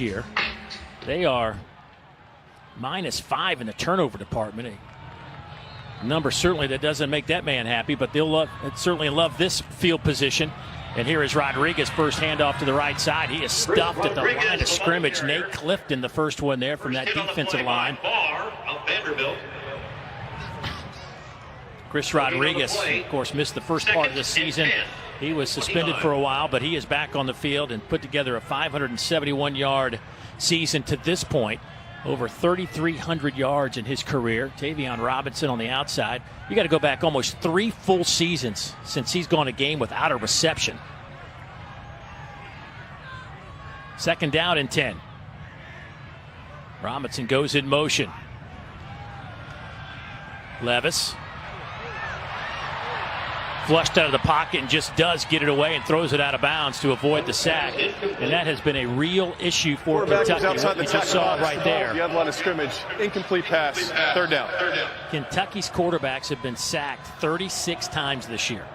year. They are -5 in the turnover department. A number certainly that doesn't make that man happy, but they'll certainly love this field position. And here is Rodriguez, first handoff to the right side. He is stuffed at the line of scrimmage. Nate Clifton, the first one there from that defensive line. Vanderbilt. Chris Rodriguez, of course, missed the first part of the season. He was suspended for a while, but he is back on the field and put together a 571-yard season to this point. Over 3,300 yards in his career. Tavion Robinson on the outside. You got to go back almost 3 full seasons since he's gone a game without a reception. Second down and 10. Robinson goes in motion. Levis. Flushed out of the pocket and just does get it away and throws it out of bounds to avoid the sack. And that has been a real issue for Kentucky. What we just saw right there. The other line of scrimmage, incomplete pass, third down. Kentucky's quarterbacks have been sacked 36 times this year.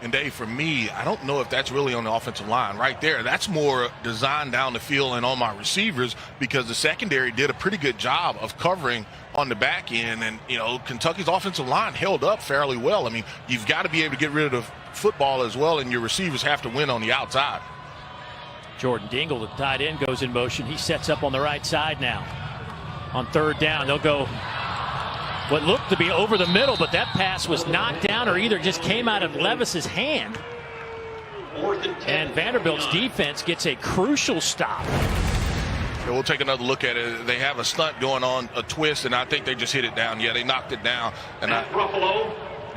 And Dave, for me, I don't know if that's really on the offensive line right there. That's more designed down the field and on my receivers, because the secondary did a pretty good job of covering on the back end. And, you know, Kentucky's offensive line held up fairly well. I mean, you've got to be able to get rid of the football as well, and your receivers have to win on the outside. Jordan Dingle, the tight end, goes in motion. He sets up on the right side now. On third down, they'll go what looked to be over the middle, but that pass was knocked down or either just came out of Levis's hand. And Vanderbilt's defense gets a crucial stop. Yeah, we'll take another look at it. They have a stunt going on, a twist, and I think they just hit it down. Yeah, they knocked it down. And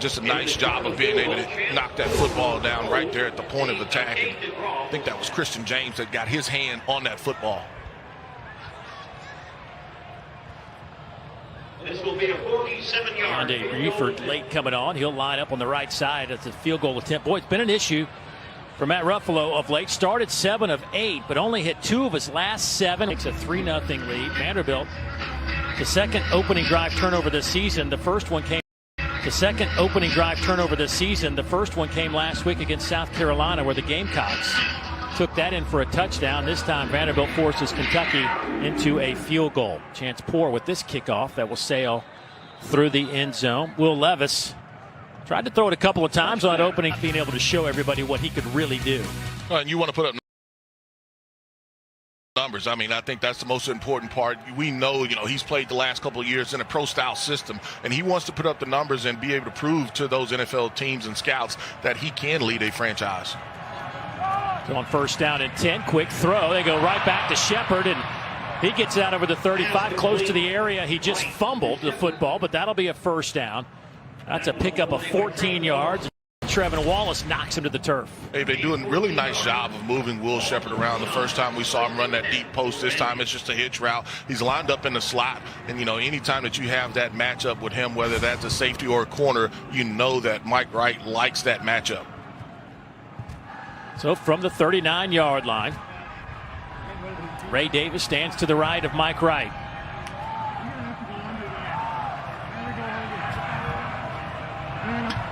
just a nice job of being able to knock that football down right there at the point of attack. And I think that was Christian James that got his hand on that football. This will be a 47-yard. Andre Buford late coming on. He'll line up on the right side at the field goal attempt. Boy, it's been an issue for Matt Ruffalo of late. Started 7 of 8, but only hit 2 of his last 7. Makes a 3-0 lead. Vanderbilt, the second opening drive turnover this season. The first one came. The second opening drive turnover this season. The first one came last week against South Carolina, where the Gamecocks took that in for a touchdown. This time Vanderbilt forces Kentucky into a field goal. Chance poor with this kickoff that will sail through the end zone. Will Levis tried to throw it a couple of times on opening, being able to show everybody what he could really do. And you want to put up numbers. I mean, I think that's the most important part. We know, he's played the last couple of years in a pro-style system, and he wants to put up the numbers and be able to prove to those NFL teams and scouts that he can lead a franchise. So on first down and 10, quick throw. They go right back to Shepard, and he gets out over the 35, close to the area. He just fumbled the football, but that'll be a first down. That's a pickup of 14 yards. Trevin Wallace knocks him to the turf. Hey, they're doing a really nice job of moving Will Shepard around. The first time we saw him run that deep post, this time it's just a hitch route. He's lined up in the slot, and anytime that you have that matchup with him, whether that's a safety or a corner, you know that Mike Wright likes that matchup. So from the 39-yard line, Ray Davis stands to the right of Mike Wright.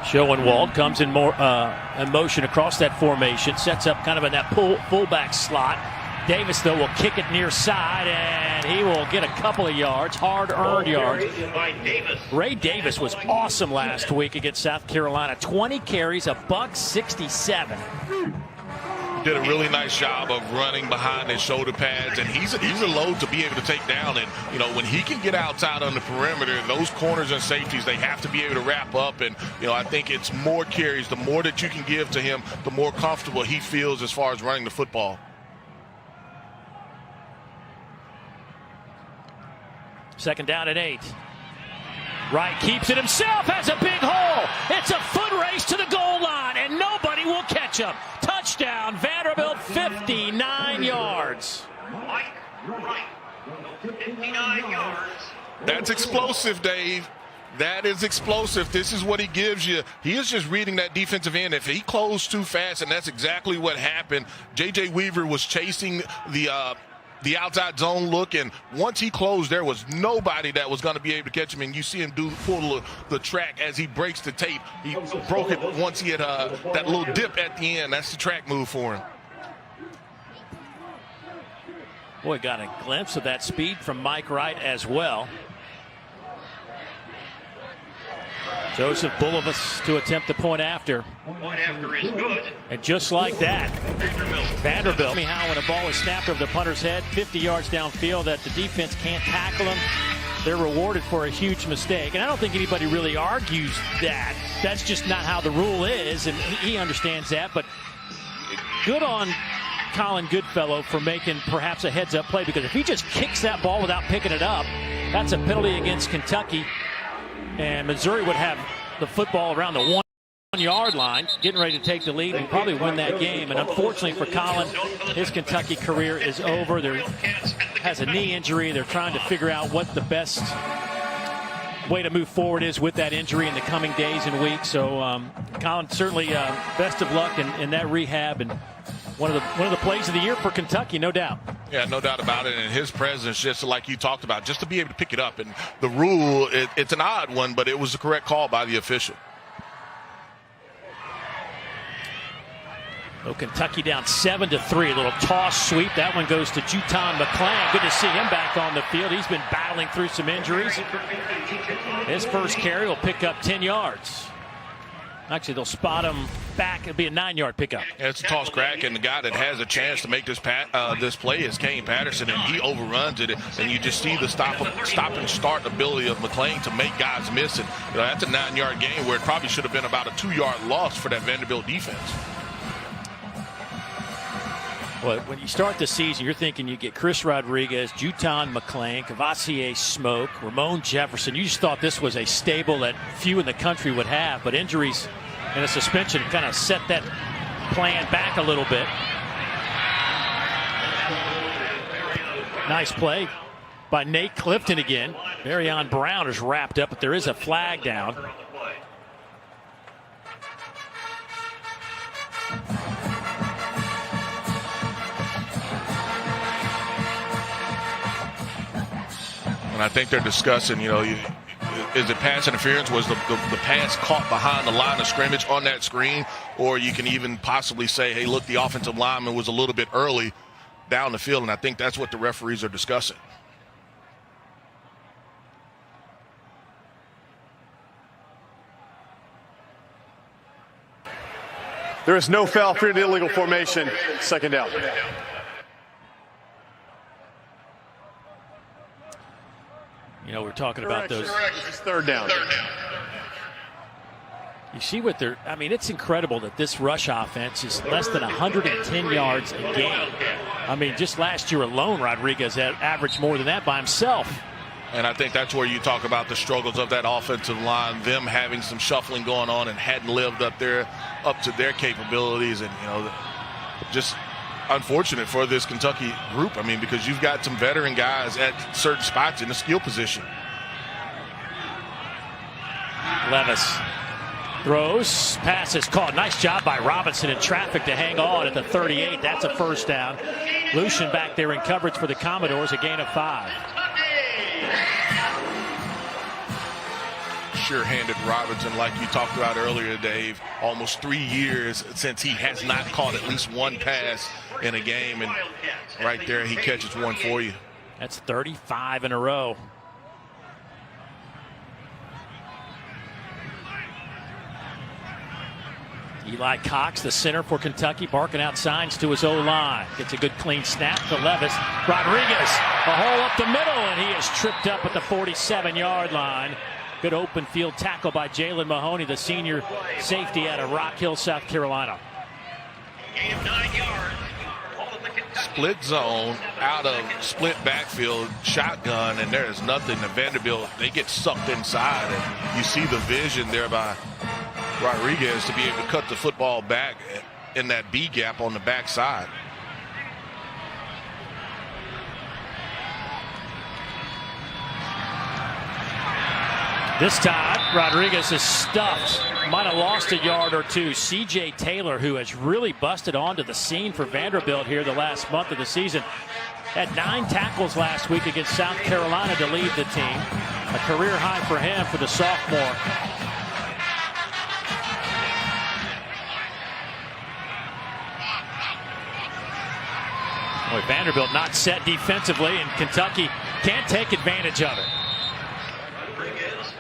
Schoenwald comes in motion across that formation, sets up kind of in that fullback slot. Davis, though, will kick it near side, and he will get a couple of yards, hard-earned yards. Ray Davis was awesome last week against South Carolina. 20 carries, $167. Did a really nice job of running behind his shoulder pads, and he's a load to be able to take down. And when he can get outside on the perimeter, those corners and safeties, they have to be able to wrap up. And I think it's more carries. The more that you can give to him, the more comfortable he feels as far as running the football. Second down and 8. Wright keeps it himself, has a big hole. It's a foot race to the goal line, and nobody will catch him. Touchdown, Vanderbilt, 59 yards. Mike Wright, 59 yards. That's explosive, Dave. That is explosive. This is what he gives you. He is just reading that defensive end. If he closed too fast, and that's exactly what happened. J.J. Weaver was chasing the outside zone look, and once he closed, there was nobody that was going to be able to catch him. And you see him pull the track as he breaks the tape. He broke it once he had that little dip at the end. That's the track move for him. Boy, got a glimpse of that speed from Mike Wright as well. Joseph Bulovas to attempt the point after. Point after is good. And just like that, Vanderbilt. How when a ball is snapped over the punter's head, 50 yards downfield, that the defense can't tackle him, they're rewarded for a huge mistake. And I don't think anybody really argues that. That's just not how the rule is, and he understands that. But good on Colin Goodfellow for making perhaps a heads-up play, because if he just kicks that ball without picking it up, that's a penalty against Kentucky. And Missouri would have the football around the 1 yard line, getting ready to take the lead and probably win that game. And unfortunately for Colin, his Kentucky career is over. There has a knee injury. They're trying to figure out what the best way to move forward is with that injury in the coming days and weeks. So Colin, certainly best of luck in that rehab, and one of the plays of the year for Kentucky, no doubt. Yeah, no doubt about it. And his presence, just like you talked about, just to be able to pick it up. And the rule, it's an odd one, but it was the correct call by the official. Oh, Kentucky down 7-3. A little toss sweep. That one goes to Juton McClain. Good to see him back on the field. He's been battling through some injuries. His first carry will pick up 10 yards. Actually, they'll spot him back. It'll be a 9-yard pickup. Yeah, it's a toss crack, and the guy that has a chance to make this play is Kane Patterson, and he overruns it. And you just see the stop and start ability of McClain to make guys miss it. You know, that's a 9-yard gain where it probably should have been about a 2-yard loss for that Vanderbilt defense. Well, when you start the season, you're thinking you get Chris Rodriguez, Juton McClain, Cavassier Smoke, Ramon Jefferson. You just thought this was a stable that few in the country would have, but injuries and a suspension kind of set that plan back a little bit. Nice play by Nate Clifton again. Marion Brown is wrapped up, but there is a flag down. And I think they're discussing, you know, is it pass interference? Was the pass caught behind the line of scrimmage on that screen? Or you can even possibly say, hey, look, the offensive lineman was a little bit early down the field. And I think that's what the referees are discussing. There is no foul for the illegal formation. Second down. You know, we're talking about those. It's third down. You see what they're, I mean, it's incredible that this rush offense is less than 110 yards a game. I mean, just last year alone, Rodriguez had averaged more than that by himself. And I think that's where you talk about the struggles of that offensive line, them having some shuffling going on and hadn't lived up to their capabilities. And, you know, just unfortunate for this Kentucky group. I mean, because you've got some veteran guys at certain spots in the skill position. Levis throws, pass is caught. Nice job by Robinson in traffic to hang on at the 38. That's a first down. Lucian back there in coverage for the Commodores, a gain of 5. Sure-handed Robinson, like you talked about earlier, Dave. Almost 3 years since he has not caught at least one pass in a game, and right there he catches one for you. That's 35 in a row. Eli Cox, the center for Kentucky, barking out signs to his O-line. Gets a good clean snap to Levis. Rodriguez, a hole up the middle, and he is tripped up at the 47-yard line. Good open field tackle by Jalen Mahoney, the senior safety out of Rock Hill, South Carolina. Gain of 9 yards. Split zone, out of split backfield, shotgun, and there is nothing. The Vanderbilt, they get sucked inside, and you see the vision there by Rodriguez to be able to cut the football back in that B gap on the backside. This time, Rodriguez is stuffed. Might have lost a yard or two. C.J. Taylor, who has really busted onto the scene for Vanderbilt here the last month of the season, had 9 tackles last week against South Carolina to lead the team. A career high for him for the sophomore. Boy, Vanderbilt not set defensively, and Kentucky can't take advantage of it.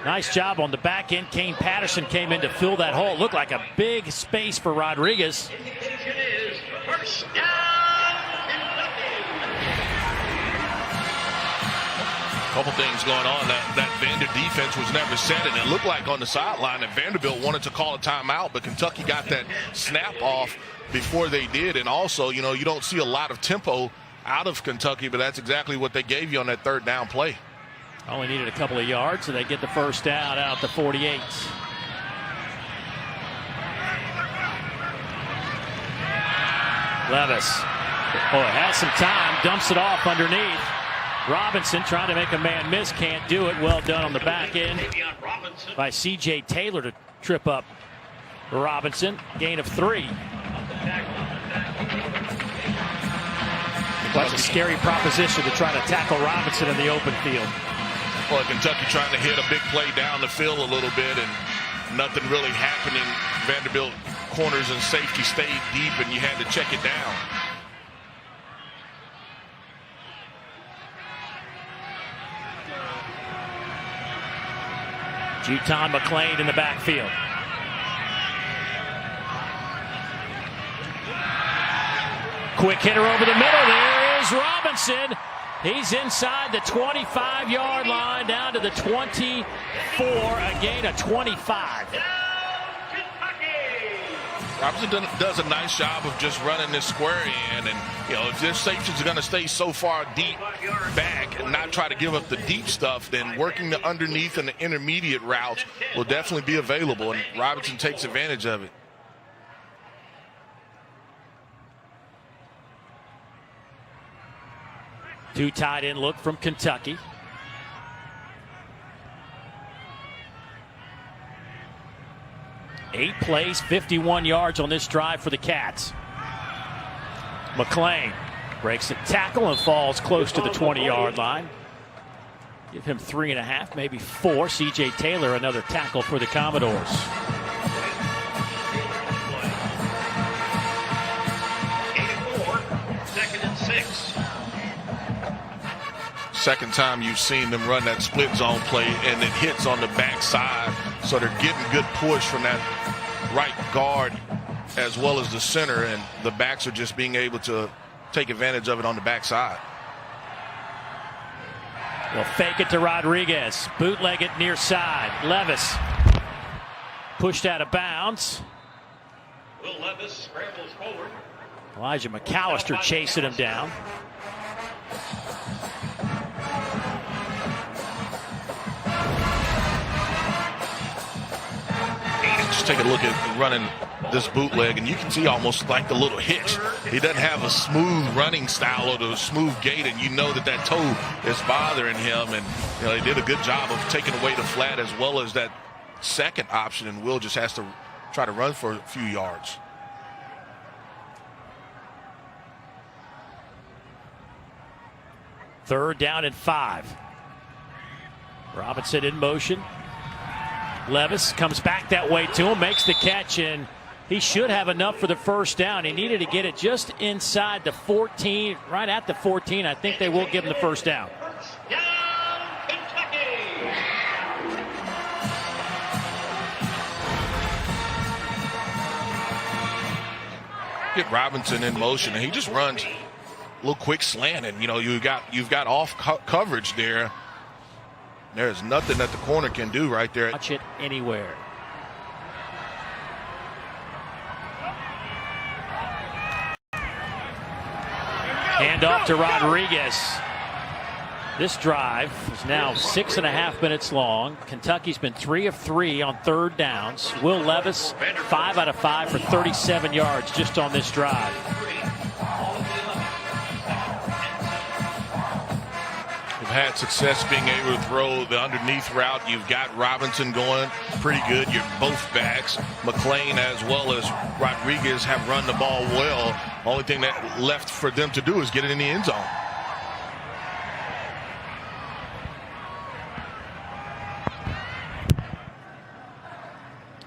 Nice job on the back end. Kane Patterson came in to fill that hole. It looked like a big space for Rodriguez. First down, Couple things going on. That Vander defense was never set, and it looked like on the sideline that Vanderbilt wanted to call a timeout, but Kentucky got that snap off before they did. And also, you don't see a lot of tempo out of Kentucky, but that's exactly what they gave you on that third down play. Only needed a couple of yards, so they get the first down out the 48. Levis, has some time, dumps it off underneath. Robinson trying to make a man miss, can't do it. Well done on the back end by C.J. Taylor to trip up Robinson. Gain of 3. That's a scary proposition to try to tackle Robinson in the open field. Well, Kentucky trying to hit a big play down the field a little bit, and nothing really happening. Vanderbilt corners and safety stayed deep, and you had to check it down. Juton McClain in the backfield. Quick hitter over the middle. There is Robinson. He's inside the 25-yard line down to the 24. A gain of 25. Robinson does a nice job of just running this square in, and if their safeties are going to stay so far deep back and not try to give up the deep stuff, then working the underneath and the intermediate routes will definitely be available, and Robinson takes advantage of it. Two tight end look from Kentucky. Eight plays, 51 yards on this drive for the Cats. McClain breaks a tackle and falls close to the 20-yard line. Give him 3.5, maybe 4. C.J. Taylor, another tackle for the Commodores. second and 6. Second time you've seen them run that split zone play, and it hits on the backside, so they're getting good push from that right guard as well as the center, and the backs are just being able to take advantage of it on the backside. They'll fake it to Rodriguez, bootleg it near side. Levis pushed out of bounds. Will Levis scrambles forward. Elijah McAllister chasing him down. Just take a look at running this bootleg, and you can see almost like the little hitch. He doesn't have a smooth running style or the smooth gait, and you know that toe is bothering him. And they did a good job of taking away the flat as well as that second option, and Will just has to try to run for a few yards. Third down and 5. Robinson in motion. Levis comes back that way to him, makes the catch, and he should have enough for the first down. He needed to get it just inside the 14, right at the 14. I think they will give him the first down. Down, Kentucky. Get Robinson in motion, and he just runs a little quick slant, and you've got off coverage there. There's nothing that the corner can do right there. Watch it anywhere. Hand off to Rodriguez. This drive is now 6.5 minutes long. Kentucky's been 3 of 3 on third downs. Will Levis, 5 out of 5 for 37 yards just on this drive. Had success being able to throw the underneath route. You've got Robinson going pretty good. You're both backs. McClain as well as Rodriguez have run the ball well. Only thing that left for them to do is get it in the end zone.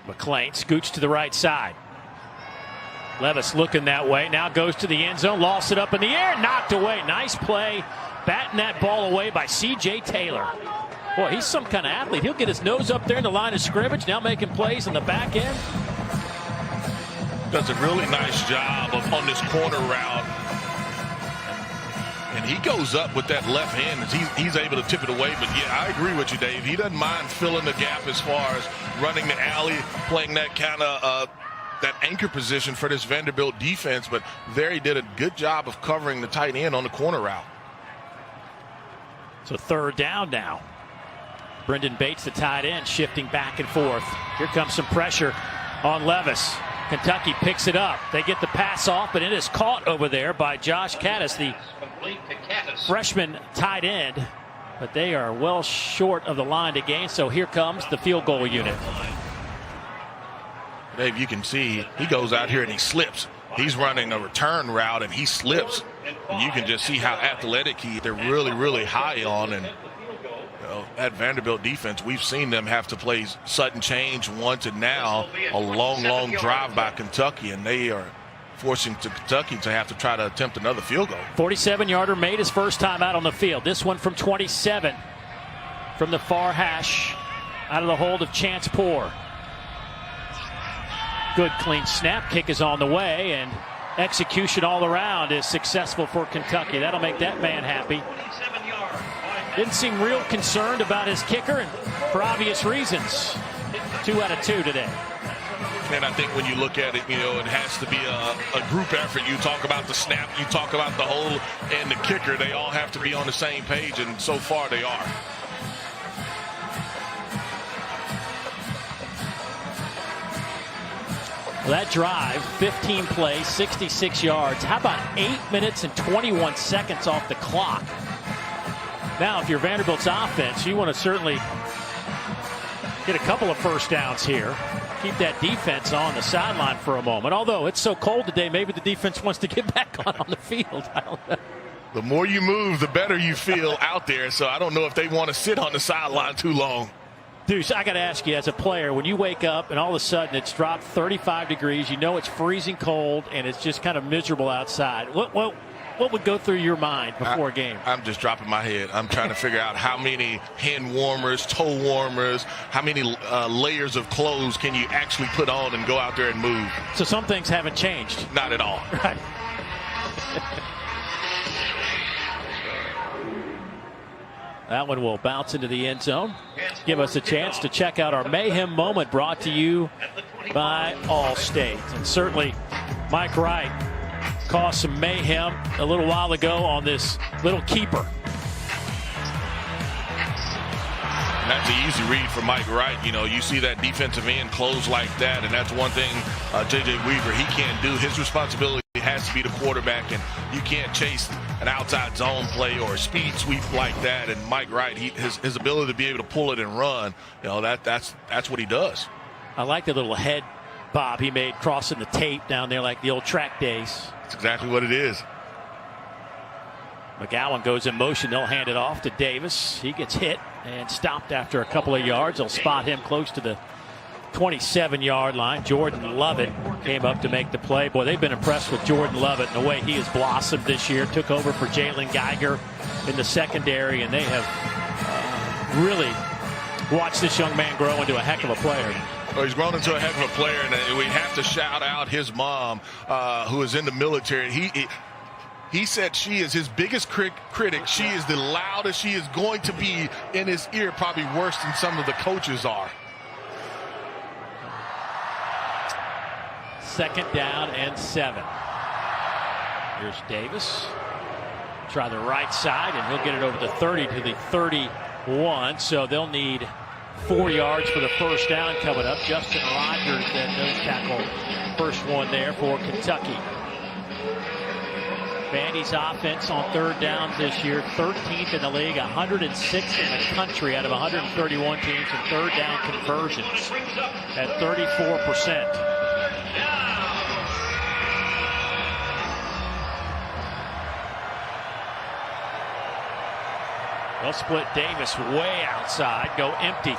McClain scoots to the right side. Levis looking that way. Now goes to the end zone. Lost it up in the air. Knocked away. Nice play. Batting that ball away by C.J. Taylor. Boy, he's some kind of athlete. He'll get his nose up there in the line of scrimmage. Now making plays in the back end. Does a really nice job on this corner route. And he goes up with that left hand as he's able to tip it away. But, yeah, I agree with you, Dave. He doesn't mind filling the gap as far as running the alley, playing that kind of that anchor position for this Vanderbilt defense. But there he did a good job of covering the tight end on the corner route. So third down now. Brendan Bates, the tight end, shifting back and forth. Here comes some pressure on Levis. Kentucky picks it up. They get the pass off, but it is caught over there by Josh Caddis, the freshman tight end. But they are well short of the line to gain, so here comes the field goal unit. Dave, you can see he goes out here and he slips. He's running a return route and he slips. And you can just see how athletic they're really, really high on. And that Vanderbilt defense, we've seen them have to play sudden change once, and now a long, long drive by Kentucky, and they are forcing Kentucky to have to try to attempt another field goal. 47-yarder made his first time out on the field. This one from 27 from the far hash out of the hold of Chance Poore. Good clean snap. Kick is on the way, and execution all around is successful for Kentucky. That'll make that man happy. Didn't seem real concerned about his kicker, and for obvious reasons. 2 out of 2 today. And I think when you look at it, it has to be a group effort. You talk about the snap, you talk about the hole, and the kicker. They all have to be on the same page, and so far they are. Well, that drive, 15 plays, 66 yards. How about 8 minutes and 21 seconds off the clock? Now, if you're Vanderbilt's offense, you want to certainly get a couple of first downs here. Keep that defense on the sideline for a moment. Although it's so cold today, maybe the defense wants to get back on the field. I don't know. The more you move, the better you feel out there. So I don't know if they want to sit on the sideline too long. Deuce, I got to ask you, as a player, when you wake up and all of a sudden it's dropped 35 degrees, you know it's freezing cold and it's just kind of miserable outside. What would go through your mind before a game? I'm just dropping my head. I'm trying to figure out how many hand warmers, toe warmers, how many layers of clothes can you actually put on and go out there and move. So some things haven't changed. Not at all. Right. That one will bounce into the end zone. Give us a chance to check out our Mayhem Moment, brought to you by Allstate. And certainly Mike Wright caused some mayhem a little while ago on this little keeper. And that's an easy read for Mike Wright. You see that defensive end close like that, and that's one thing J.J. Weaver, he can't do. His responsibility has to be the quarterback, and you can't chase an outside zone play or a speed sweep like that. And Mike Wright, his ability to be able to pull it and run, that's what he does. I like the little head bob he made crossing the tape down there like the old track days. That's exactly what it is. McGowan goes in motion. They'll hand it off to Davis. He gets hit and stopped after a couple of yards. They'll spot him close to the 27-yard line. Jordan Lovett came up to make the play. Boy, they've been impressed with Jordan Lovett and the way he has blossomed this year. Took over for Jalen Geiger in the secondary, and they have really watched this young man grow into a heck of a player. Well, he's grown into a heck of a player, and we have to shout out his mom, who is in the military. He said she is his biggest critic. She is the loudest. She is going to be in his ear, probably worse than some of the coaches are. 2nd down and 7. Here's Davis. Try the right side, and he'll get it over the 30 to the 31. So they'll need 4 yards for the first down coming up. Justin Rogers, that nose tackle, first one there for Kentucky. Vandy's offense on 3rd downs this year, 13th in the league, 106th in the country out of 131 teams in 3rd down conversions at 34%. They'll split Davis way outside, go empty.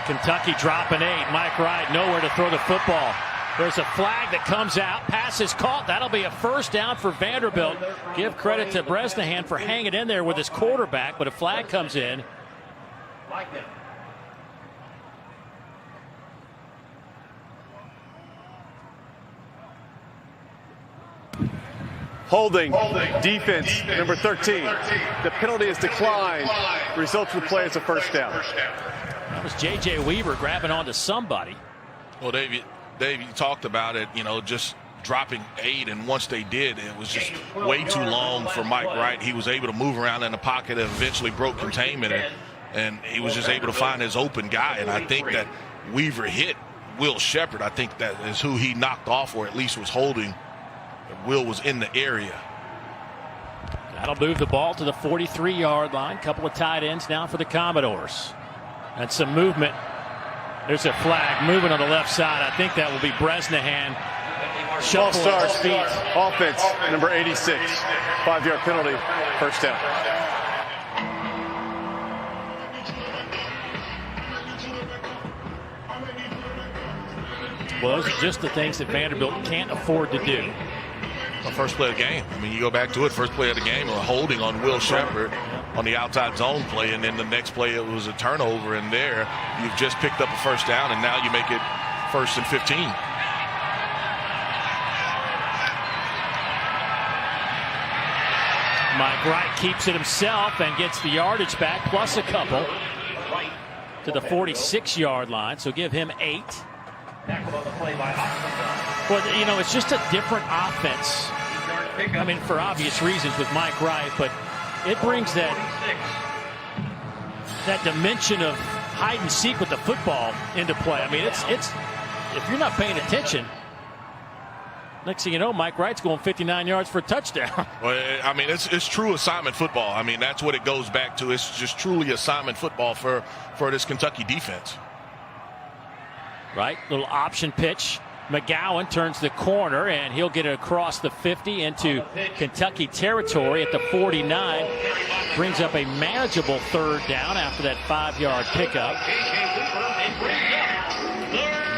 Kentucky dropping 8. Mike Wright nowhere to throw the football. There's a flag that comes out. Pass is caught. That'll be a first down for Vanderbilt. Give credit to Bresnahan for hanging in there with his quarterback, but a flag comes in. Holding, defense, number 13. The penalty is declined. Results of the play is a first down. That was J.J. Weaver grabbing onto somebody. Well, Dave, you talked about it, just dropping 8, and once they did, it was just way too long for Mike Wright. He was able to move around in the pocket and eventually broke containment, and he was just able to find his open guy. And I think that Weaver hit Will Sheppard. I think that is who he knocked off, or at least was holding. Will was in the area. That'll move the ball to the 43-yard line. Couple of tight ends now for the Commodores. And some movement. There's a flag moving on the left side. I think that will be Bresnahan. Ball starts, feet, offense, number 86. 5-yard penalty, first down. Well, those are just the things that Vanderbilt can't afford to do. The first play of the game. I mean, you go back to it, first play of the game, a holding on Will Sheppard on the outside zone play, and then the next play it was a turnover, and there you've just picked up a first down, and now you make it 1st and 15. Mike Wright keeps it himself and gets the yardage back, plus a couple to the 46-yard line, so give him 8. Well, it's just a different offense. I mean, for obvious reasons with Mike Wright, but it brings that dimension of hide and seek with the football into play. I mean, it's if you're not paying attention, next thing you know, Mike Wright's going 59 yards for a touchdown. Well, I mean, it's true assignment football. I mean, that's what it goes back to. It's just truly assignment football for this Kentucky defense. Right, little option pitch. McGowan turns the corner, and he'll get it across the 50 into Kentucky territory at the 49. Brings up a manageable 3rd down after that 5-yard pickup.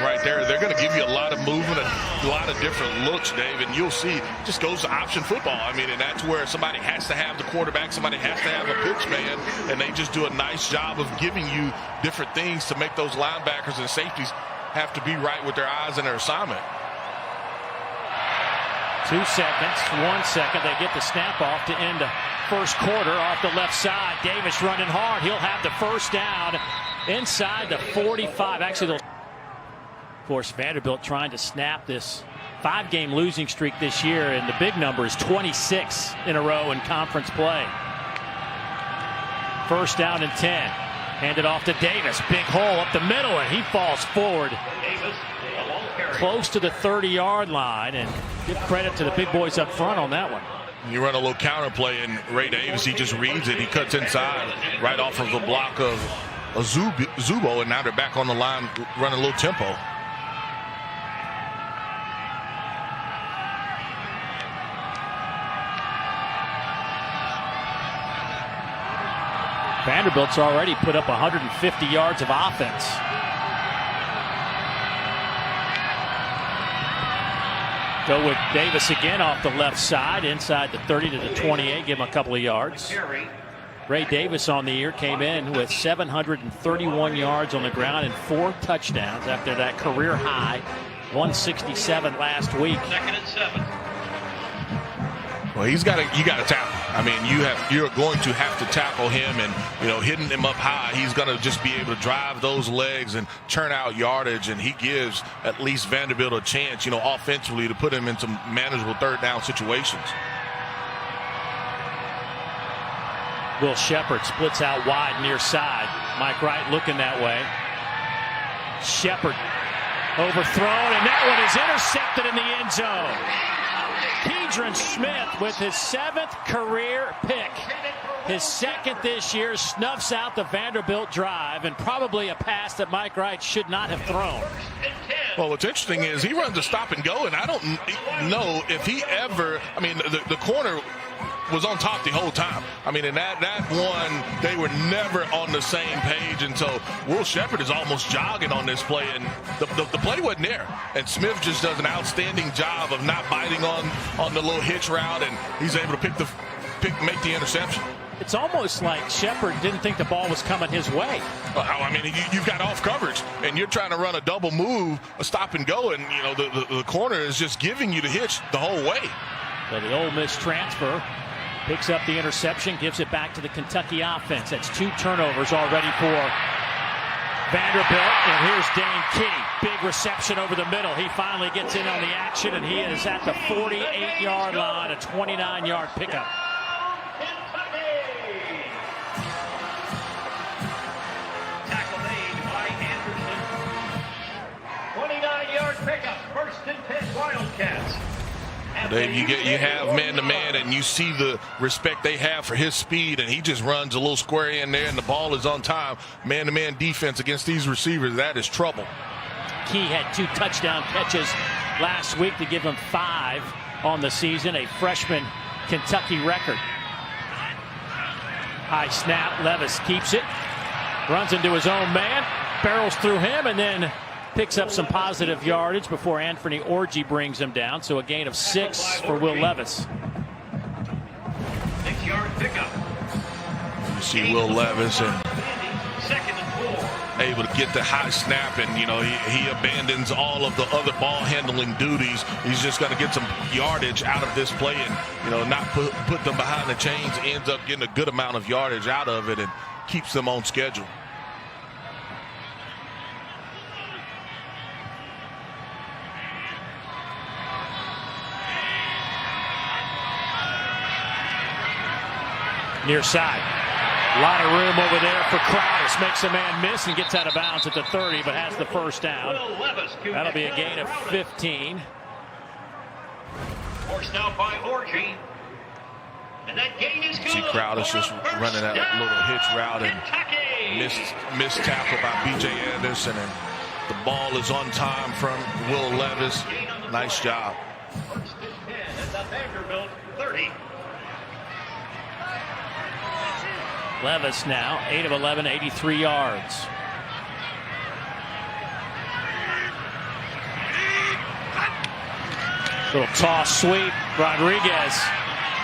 Right there, they're going to give you a lot of movement, a lot of different looks, Dave, and you'll see it just goes to option football. I mean, and that's where somebody has to have the quarterback, somebody has to have a pitch man, and they just do a nice job of giving you different things to make those linebackers and safeties have to be right with their eyes and their assignment. 2 seconds, 1 second. They get the snap off to end the first quarter off the left side. Davis running hard. He'll have the first down inside the 45. Actually, of course, Vanderbilt trying to snap this 5-game losing streak this year, and the big number is 26 in a row in conference play. First down and 10. Handed off to Davis. Big hole up the middle, and he falls forward close to the 30-yard line. And give credit to the big boys up front on that one. You run a little counter play, and Ray Davis, he just reads it. He cuts inside right off of the block of Zubo, and now they're back on the line running a little tempo. Vanderbilt's already put up 150 yards of offense. Go with Davis again off the left side, inside the 30 to the 28, give him a couple of yards. Ray Davis on the year came in with 731 yards on the ground and 4 touchdowns after that career high 167 last week. 2nd and 7. Well, you got to tackle. I mean, you're going to have to tackle him, and hitting him up high, he's going to just be able to drive those legs and churn out yardage, and he gives at least Vanderbilt a chance, offensively to put him in some manageable 3rd down situations. Will Sheppard splits out wide near side. Mike Wright looking that way. Sheppard overthrown, and that one is intercepted in the end zone. Kedron Smith with his 7th career pick. His 2nd this year, snuffs out the Vanderbilt drive, and probably a pass that Mike Wright should not have thrown. Well, what's interesting is he runs a stop and go, and I don't know if he ever, I mean, the corner was on top the whole time. I mean, in that one, they were never on the same page, and so Will Shepherd is almost jogging on this play, and the play wasn't there. And Smith just does an outstanding job of not biting on the little hitch route, and he's able to make the interception. It's almost like Shepherd didn't think the ball was coming his way. I mean, you've got off coverage, and you're trying to run a double move, a stop and go, and you know the corner is just giving you the hitch the whole way. So the Ole Miss transfer picks up the interception, gives it back to the Kentucky offense. That's 2 turnovers already for Vanderbilt. And here's Dane Kitty. Big reception over the middle. He finally gets in on the action, and he is at the 48-yard line, a 29-yard pickup. Tackle made by Anderson. 29-yard pickup. First and 10 Wildcats. Dave, you have man-to-man, and you see the respect they have for his speed, and he just runs a little square in there, and the ball is on time. Man-to-man defense against these receivers, that is trouble. Key had 2 touchdown catches last week to give him 5 on the season, a freshman Kentucky record. High snap, Levis keeps it, runs into his own man, barrels through him, and then picks up some positive yardage before Anthony Orji brings him down. So a gain of 6 for Will Levis. 6-yard pickup. You see Will Levis and Second and 4. able to get the high snap, and you know he abandons all of the other ball handling duties. He's just going to get some yardage out of this play, and you know not put them behind the chains. Ends up getting a good amount of yardage out of it and keeps them on schedule. Near side. A lot of room over there for Crowdis. Makes a man miss and gets out of bounds at the 30, but has the first down. That'll be a gain of 15. Forced out by Orji. And that gain is good. See Crowdis just running that little hitch route and missed tackle by B.J. Anderson, and the ball is on time from Will Levis. Nice job. First and 10 at the Vanderbilt 30. Levis now, 8 of 11, 83 yards. Little toss sweep. Rodriguez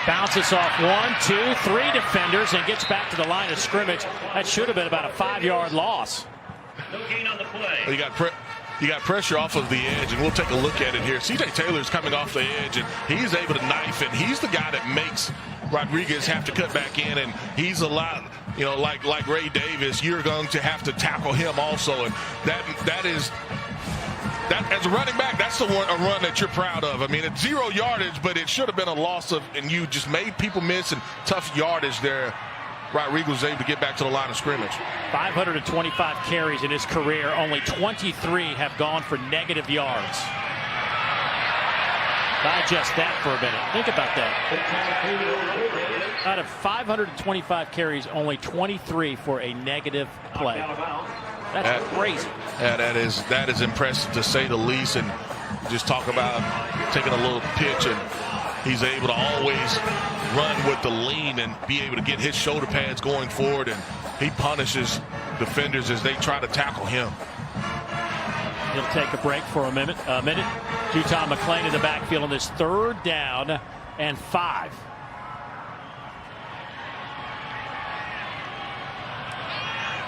bounces off 1, 2, 3 defenders and gets back to the line of scrimmage. That should have been about a 5-yard loss. No gain on the play. You got pressure off of the edge, and we'll take a look at it here. C.J. Taylor's coming off the edge, and he's able to knife it. He's the guy that makes Rodriguez have to cut back in, and he's a lot, you know, like Ray Davis, you're going to have to tackle him also, and that as a running back, that's a run that you're proud of. I mean, it's 0 yardage, but it should have been a loss of, and you just made people miss, and tough yardage there. Rodriguez was able to get back to the line of scrimmage. 525 carries in his career. Only 23 have gone for negative yards. Digest that for a minute. Think about that. Out of 525 carries, only 23 for a negative play. That's crazy. Yeah, that is impressive to say the least. And just talk about taking a little pitch, and he's able to always run with the lean and be able to get his shoulder pads going forward, and he punishes defenders as they try to tackle him. He'll take a break for a minute. Utah McClain in the backfield on this 3rd down and 5.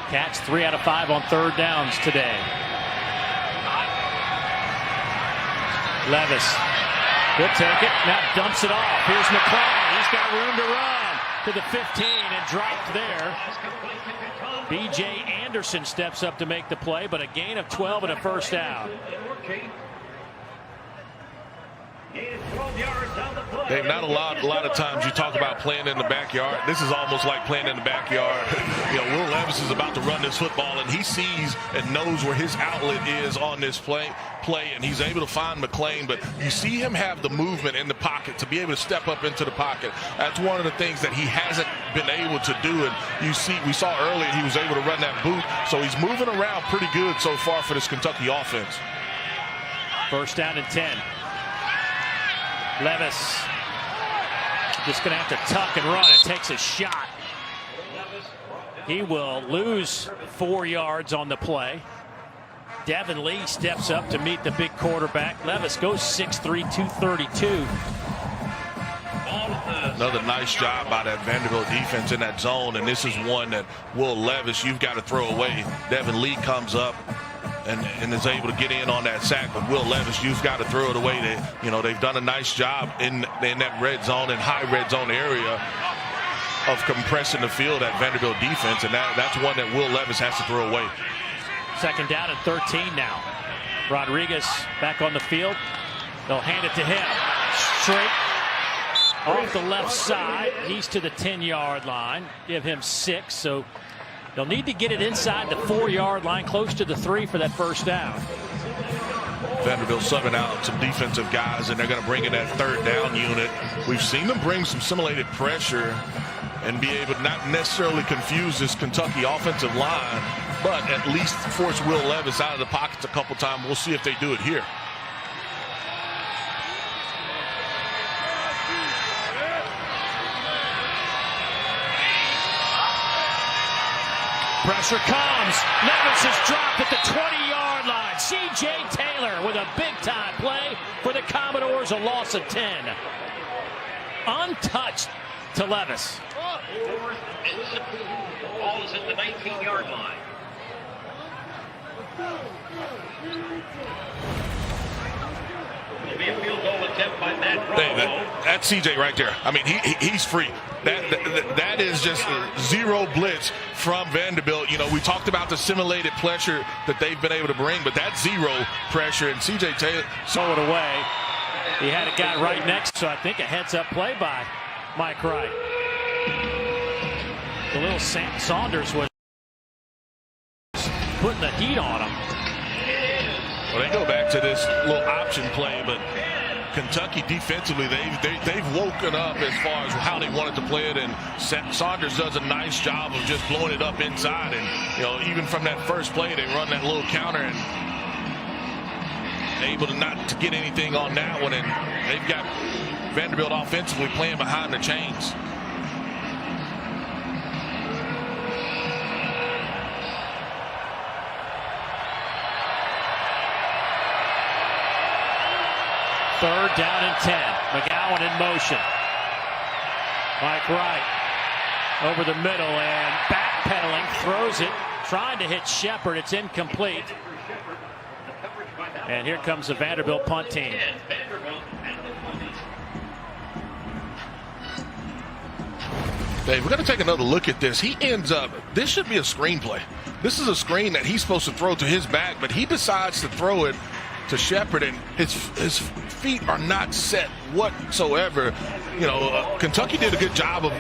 Cats 3 out of 5 on 3rd downs today. Levis. He'll take it. Now dumps it off. Here's McClain. He's got room to run to the 15 and dropped there. B.J. Anderson steps up to make the play, but a gain of 12 and a first down. Dave, not a lot of times you talk about playing in the backyard. This is almost like playing in the backyard. You know, Will Levis is about to run this football, and he sees and knows where his outlet is on this play, and he's able to find McClain. But you see him have the movement in the pocket to be able to step up into the pocket. That's one of the things that he hasn't been able to do. And we saw earlier he was able to run that boot, so he's moving around pretty good so far for this Kentucky offense. First down and 10. Levis just going to have to tuck and run. It takes a shot. He will lose 4 yards on the play. Devin Lee steps up to meet the big quarterback. Levis goes 6'3", 232. Another nice job by that Vanderbilt defense in that zone, and this is one that Will Levis, you've got to throw away. Devin Lee comes up and is able to get in on that sack, but Will Levis, you've got to throw it away. They've done a nice job in that red zone and high red zone area of compressing the field at Vanderbilt defense, and that's one that Will Levis has to throw away. Second down and 13 now. Rodriguez back on the field. They'll hand it to him. Straight off the left side. He's to the 10-yard line. Give him 6, so they'll need to get it inside the 4-yard line, close to the 3 for that first down. Vanderbilt subbing out some defensive guys, and they're going to bring in that third down unit. We've seen them bring some simulated pressure and be able to not necessarily confuse this Kentucky offensive line, but at least force Will Levis out of the pockets a couple times. We'll see if they do it here. Pressure comes. Levis is dropped at the 20-yard line. C.J. Taylor with a big-time play for the Commodores, a loss of 10. Untouched to Levis. Ball is at the 19-yard line. It'll be a field goal attempt by Matt Ruffalo. That's CJ right there. I mean, he's free. That is just a zero blitz from Vanderbilt. We talked about the simulated pressure that they've been able to bring, but that's zero pressure. And CJ Taylor throw it away. He had a guy right next, so I think a heads-up play by Mike Wright. The little Sam Saunders was putting the heat on him. Well, they go back to this little option play, but Kentucky defensively, they've woken up as far as how they wanted to play it, and Saunders does a nice job of just blowing it up inside. And even from that first play, they run that little counter and able to not to get anything on that one, and they've got Vanderbilt offensively playing behind the chains. Third down and 10. McGowan in motion. Mike Wright over the middle and backpedaling, throws it, trying to hit Shepard. It's incomplete. And here comes the Vanderbilt punt team. Dave, we're going to take another look at this. He ends up, this should be a screenplay. This is a screen that he's supposed to throw to his back, but he decides to throw it to Shepard, and his feet are not set whatsoever. Kentucky did a good job of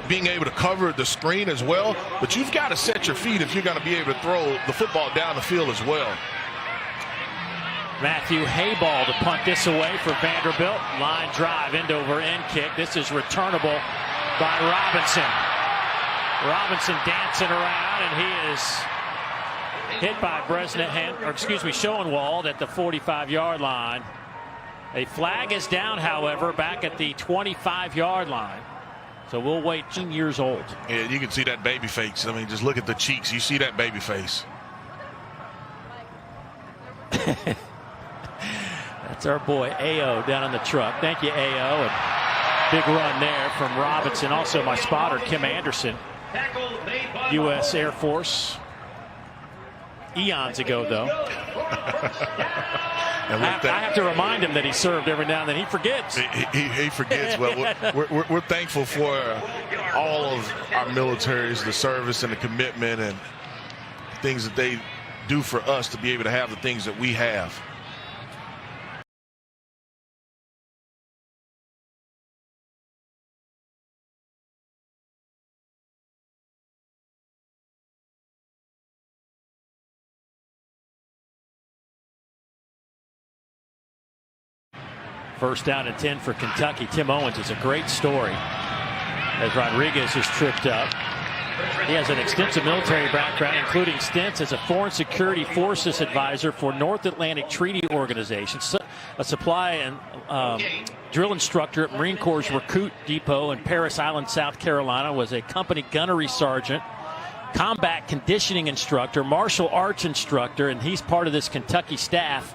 being able to cover the screen as well, but you've got to set your feet if you're going to be able to throw the football down the field as well. Matthew Hayball to punt this away for Vanderbilt. Line drive, end over end kick. This is returnable by Robinson. Robinson dancing around, and he is hit by Schoenwald at the 45-yard line. A flag is down, however, back at the 25-yard line. So we'll wait. 2 years old. Yeah, you can see that baby face. I mean, just look at the cheeks. You see that baby face. That's our boy A.O. down on the truck. Thank you, A.O. And big run there from Robinson. Also my spotter, Kim Anderson, U.S. Air Force. Eons ago, though. I have to remind him that he served every now and then. He forgets. He forgets. Well, we're thankful for all of our militaries, the service and the commitment and things that they do for us to be able to have the things that we have. First down and 10 for Kentucky. Tim Owens is a great story as Rodriguez is tripped up. He has an extensive military background, including stints as a Foreign Security Forces advisor for North Atlantic Treaty Organization, a supply and drill instructor at Marine Corps' Recruit Depot in Parris Island, South Carolina, was a company gunnery sergeant, combat conditioning instructor, martial arts instructor, and he's part of this Kentucky staff.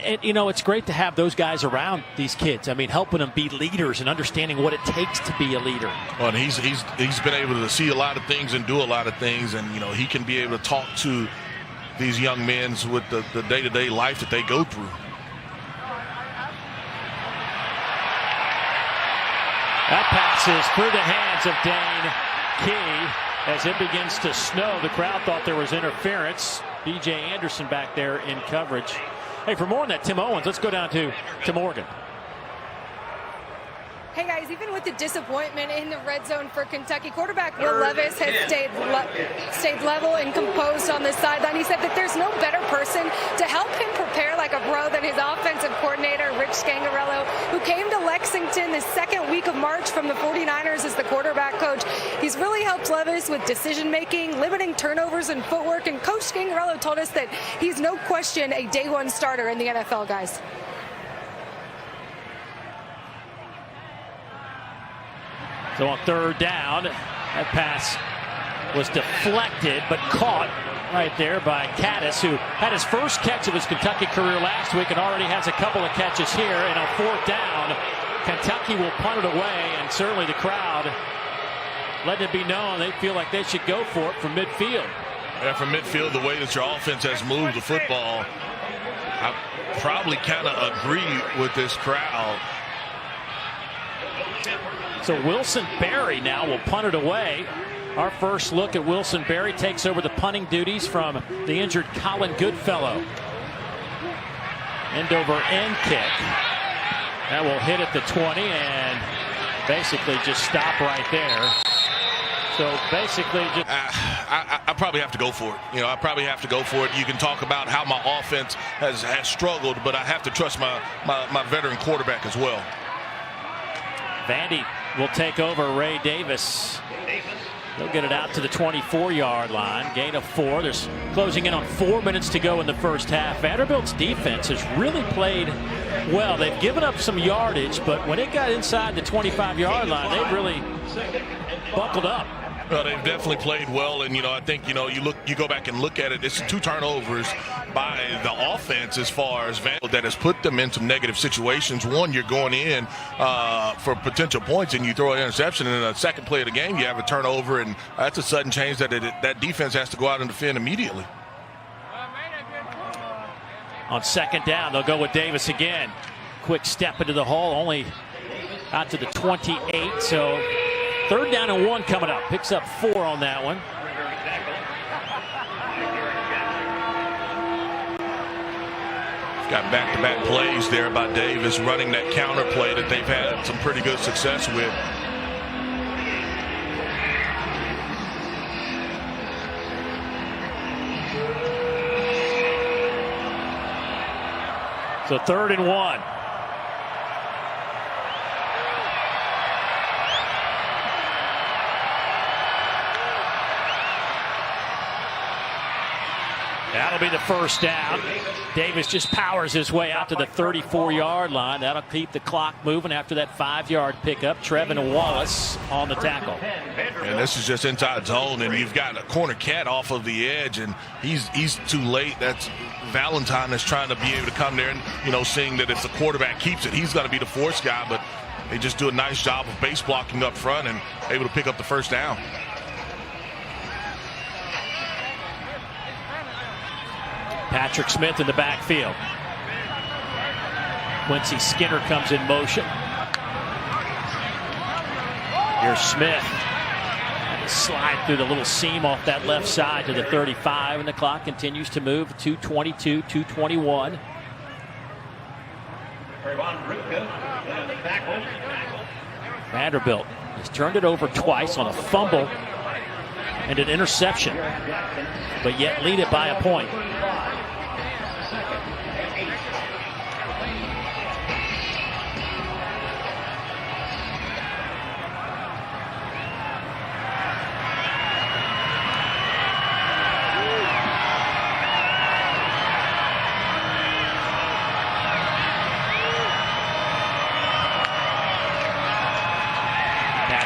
And, you know, it's great to have those guys around these kids. I mean, helping them be leaders and understanding what it takes to be a leader. Well, and he's been able to see a lot of things and do a lot of things, and, you know, he can be able to talk to these young men with the day-to-day life that they go through. That pass is through the hands of Dane Key as it begins to snow. The crowd thought there was interference. B.J. Anderson back there in coverage. Hey, for more on that, Tim Owens, let's go down to Morgan. Hey guys, even with the disappointment in the red zone for Kentucky, quarterback Will Levis has stayed level and composed on the sideline. He said that there's no better person to help him prepare like a pro than his offensive coordinator, Rich Scangarello, who came to Lexington the second week of March from the 49ers as the quarterback coach. He's really helped Levis with decision-making, limiting turnovers and footwork, and Coach Scangarello told us that he's no question a day one starter in the NFL, guys. So on third down, that pass was deflected but caught right there by Caddis, who had his first catch of his Kentucky career last week and already has a couple of catches here. And on fourth down, Kentucky will punt it away, and certainly the crowd letting it be known they feel like they should go for it from midfield. Yeah, from midfield, the way that your offense has moved the football, I probably kind of agree with this crowd. So Wilson Berry now will punt it away. Our first look at Wilson Berry takes over the punting duties from the injured Colin Goodfellow. End over end kick. That will hit at the 20 and basically just stop right there. So basically just... I probably have to go for it. You know, I probably have to go for it. You can talk about how my offense has struggled, but I have to trust my veteran quarterback as well. Vandy will take over Ray Davis. They'll get it out to the 24-yard line. Gain of 4. There's closing in on 4 minutes to go in the first half. Vanderbilt's defense has really played well. They've given up some yardage, but when it got inside the 25-yard line, they've really buckled up. Well, they've definitely played well, and, you know, I think, you know, you go back and look at it, it's 2 turnovers by the offense as far as Vanderbilt that has put them in some negative situations. One, you're going in for potential points and you throw an interception, and in the second play of the game you have a turnover, and that's a sudden change that that defense has to go out and defend immediately. On second down, they'll go with Davis again. Quick step into the hole, only out to the 28, so third down and 1 coming up. Picks up 4 on that one. Got back-to-back plays there by Davis, running that counter play that they've had some pretty good success with. So third and 1. That'll be the first down. Davis just powers his way out to the 34-yard line. That'll keep the clock moving after that 5-yard pickup. Trevin Wallace on the tackle. And this is just inside zone, and you've got a corner cat off of the edge, and he's too late. That's Valentine that's trying to be able to come there and, you know, seeing that if the quarterback keeps it, he's going to be the force guy, but they just do a nice job of base blocking up front and able to pick up the first down. Patrick Smith in the backfield. Quincy Skinner comes in motion. Here's Smith. Slide through the little seam off that left side to the 35, and the clock continues to move. 2:22, 2:21. Vanderbilt has turned it over twice on a fumble and an interception, but yet lead it by a point.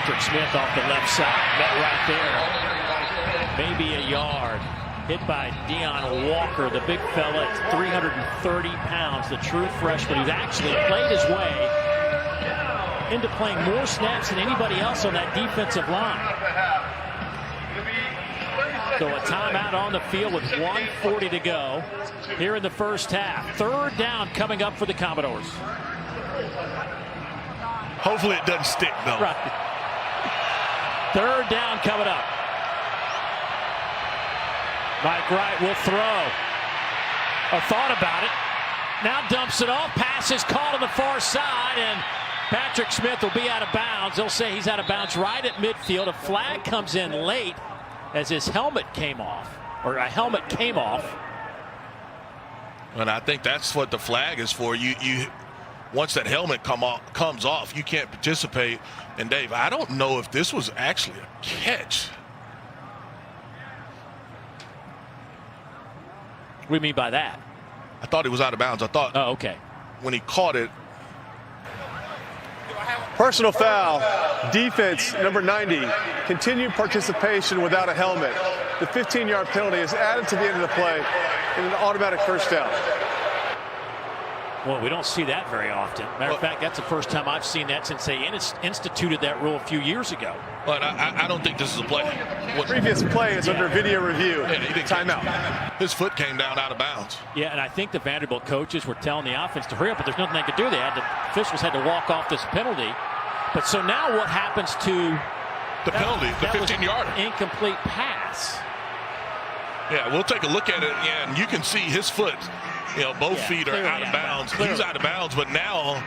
Patrick Smith off the left side. Met right there. Maybe a yard. Hit by Deion Walker, the big fella at 330 pounds, the true freshman who's actually played his way into playing more snaps than anybody else on that defensive line. So a timeout on the field with 1:40 to go here in the first half. Third down coming up for the Commodores. Hopefully it doesn't stick, though. Right. Third down coming up. Mike Wright will throw. A thought about it. Now dumps it off. Pass is caught on the far side, and Patrick Smith will be out of bounds. They'll say he's out of bounds right at midfield. A flag comes in late as his helmet came off, or a helmet came off. And I think that's what the flag is for. You once that helmet comes off, you can't participate. And Dave, I don't know if this was actually a catch. What do you mean by that? I thought he was out of bounds. I thought okay. When he caught it. Personal foul. Defense, number 90. Continued participation without a helmet. The 15-yard penalty is added to the end of the play in an automatic first down. Well, we don't see that very often. Matter of fact, that's the first time I've seen that since they instituted that rule a few years ago. But I don't think this is a play. Previous play is under video review. Timeout. His foot came down out of bounds. Yeah, and I think the Vanderbilt coaches were telling the offense to hurry up, but there's nothing they could do. The officials had to walk off this penalty. But so now what happens to the penalty, the 15-yarder? Incomplete pass. Yeah, we'll take a look at it, and you can see his foot. You know, both feet are out of bounds. He's out of bounds, but now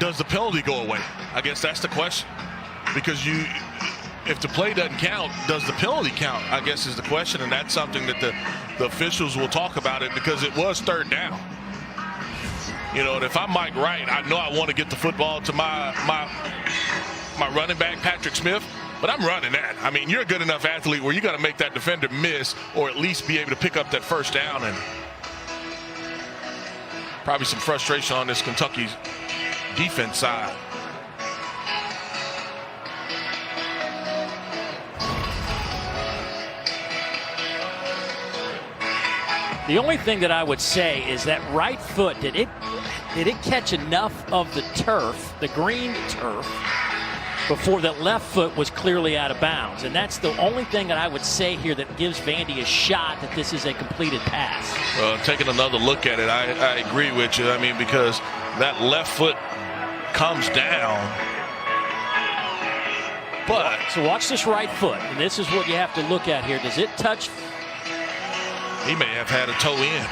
does the penalty go away? I guess that's the question. Because if the play doesn't count, does the penalty count? I guess is the question, and that's something that the officials will talk about it because it was third down. You know, and if I'm Mike Wright, I know I want to get the football to my running back, Patrick Smith, but I'm running that. I mean, you're a good enough athlete where you got to make that defender miss or at least be able to pick up that first down. And probably some frustration on this Kentucky defense side. The only thing that I would say is that right foot, did it catch enough of the turf, the green turf, before that left foot was clearly out of bounds? And that's the only thing that I would say here that gives Vandy a shot that this is a completed pass. Well, taking another look at it, I agree with you. I mean, because that left foot comes down. But so watch this right foot, and this is what you have to look at here. Does it touch? He may have had a toe in.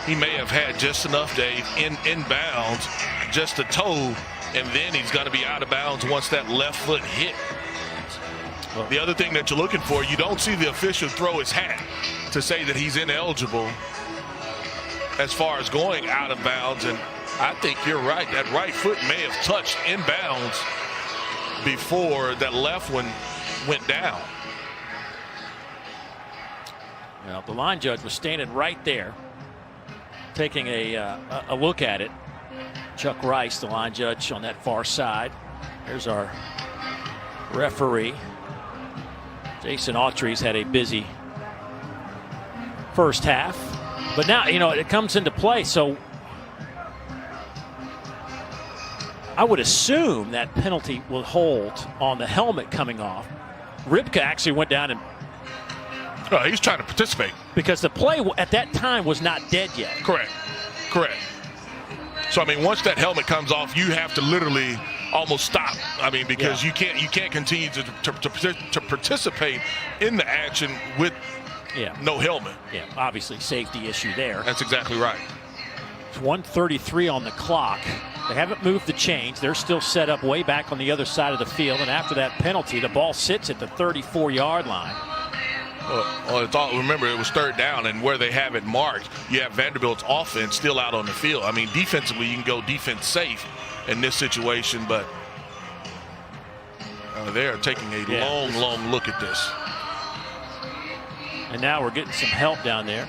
He may have had just enough, Dave, in bounds, just a toe, and then he's going to be out of bounds once that left foot hit. Well, the other thing that you're looking for, you don't see the official throw his hat to say that he's ineligible as far as going out of bounds, and I think you're right. That right foot may have touched in bounds before that left one went down. Well, the line judge was standing right there, taking a look at it. Chuck Rice, the line judge on that far side. There's our referee. Jason Autry's had a busy first half. But now, you know, it comes into play. So I would assume that penalty will hold on the helmet coming off. Ripka actually went down and he was trying to participate. Because the play at that time was not dead yet. Correct. So, I mean, once that helmet comes off, you have to literally almost stop. I mean, because you can't continue to participate in the action with no helmet. Yeah, obviously safety issue there. That's exactly right. It's 1:33 on the clock. They haven't moved the chains. They're still set up way back on the other side of the field. And after that penalty, the ball sits at the 34-yard line. Remember, it was third down, and where they have it marked, you have Vanderbilt's offense still out on the field. I mean, defensively, you can go defense safe in this situation, but they're taking a long look at this. And now we're getting some help down there.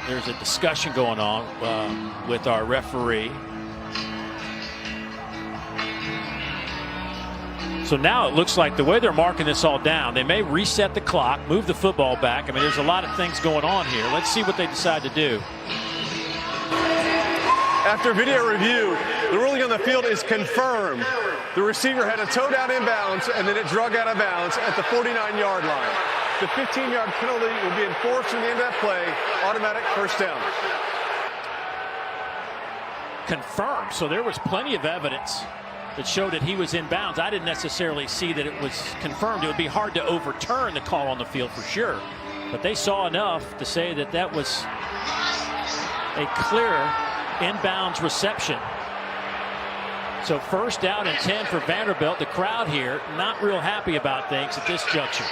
There's a discussion going on with our referee. So now it looks like the way they're marking this all down, they may reset the clock, move the football back. I mean, there's a lot of things going on here. Let's see what they decide to do. After video review, the ruling on the field is confirmed. The receiver had a toe down inbounds, and then it drug out of bounds at the 49-yard line. The 15-yard penalty will be enforced from the end of that play. Automatic first down. Confirmed. So there was plenty of evidence that showed that he was in bounds. I didn't necessarily see that it was confirmed. It would be hard to overturn the call on the field for sure. But they saw enough to say that that was a clear inbounds reception. So first down and 10 for Vanderbilt. The crowd here not real happy about things at this juncture.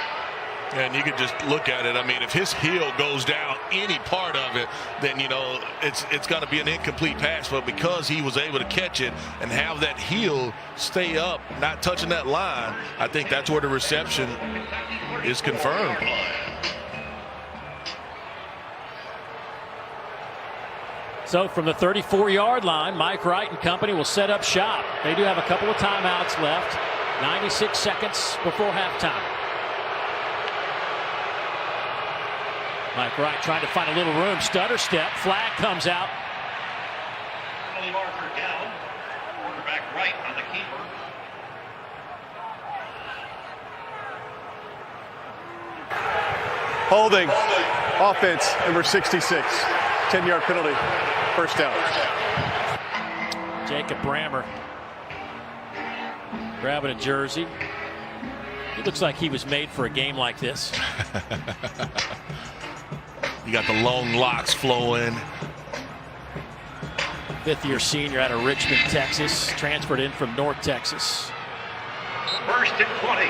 And you can just look at it. I mean, if his heel goes down any part of it, then, you know, it's going to be an incomplete pass. But because he was able to catch it and have that heel stay up, not touching that line, I think that's where the reception is confirmed. So from the 34-yard line, Mike Wright and company will set up shop. They do have a couple of timeouts left. 96 seconds before halftime. Mike Wright trying to find a little room. Stutter step. Flag comes out. Penalty marker down. Quarterback right on the keeper. Holding. Offense, number 66. 10-yard penalty. First down. Jacob Brammer grabbing a jersey. He looks like he was made for a game like this. You got the long locks flowing. Fifth-year senior out of Richmond, Texas. Transferred in from North Texas. First and 20.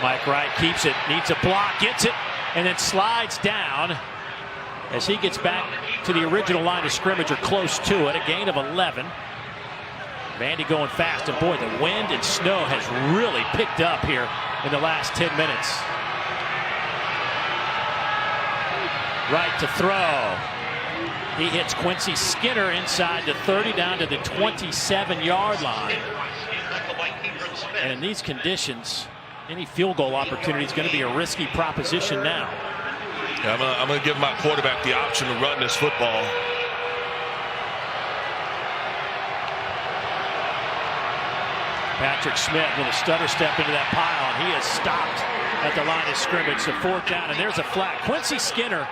Mike Wright keeps it, needs a block, gets it, and then slides down as he gets back to the original line of scrimmage or close to it. A gain of 11. Vandy going fast, and boy, the wind and snow has really picked up here in the last 10 minutes. Wright to throw. He hits Quincy Skinner inside the 30 down to the 27-yard line. And in these conditions, any field goal opportunity is going to be a risky proposition now. Yeah, I'm going to give my quarterback the option to run this football. Patrick Smith with a stutter step into that pile, and he is stopped at the line of scrimmage. So fourth down, and there's a flag. Quincy Skinner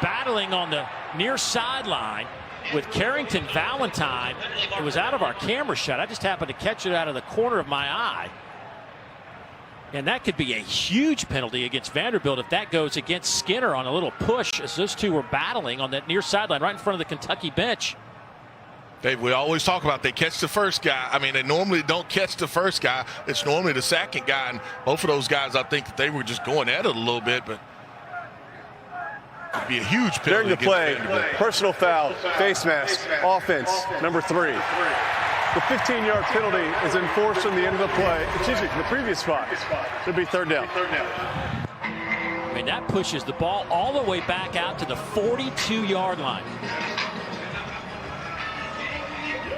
battling on the near sideline with Carrington Valentine. It was out of our camera shot. I just happened to catch it out of the corner of my eye. And that could be a huge penalty against Vanderbilt if that goes against Skinner on a little push, as those two were battling on that near sideline right in front of the Kentucky bench. Dave, we always talk about they catch the first guy. I mean, they normally don't catch the first guy. It's normally the second guy. And both of those guys, I think that they were just going at it a little bit, but it'd be a huge penalty. During the play, personal foul, face mask, offense, number 3. The 15-yard penalty is enforced from the end of the play. Excuse me, from the previous spot. It'll be third down. I mean, that pushes the ball all the way back out to the 42-yard line.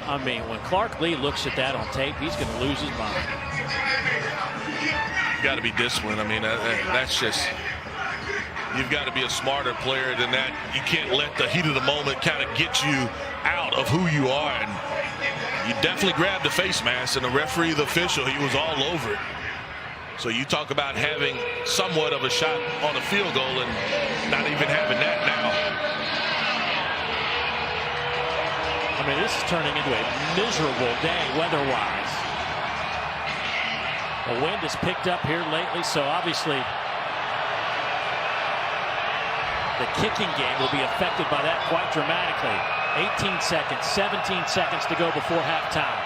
I mean, when Clark Lee looks at that on tape, he's going to lose his mind. You got to be disciplined. I mean, that's just, you've got to be a smarter player than that. You can't let the heat of the moment kind of get you out of who you are. And you definitely grabbed the face mask, and the referee, the official, he was all over it. So you talk about having somewhat of a shot on a field goal and not even having that now. I mean, this is turning into a miserable day weather-wise. The wind has picked up here lately, so obviously the kicking game will be affected by that quite dramatically. 18 seconds, 17 seconds to go before halftime.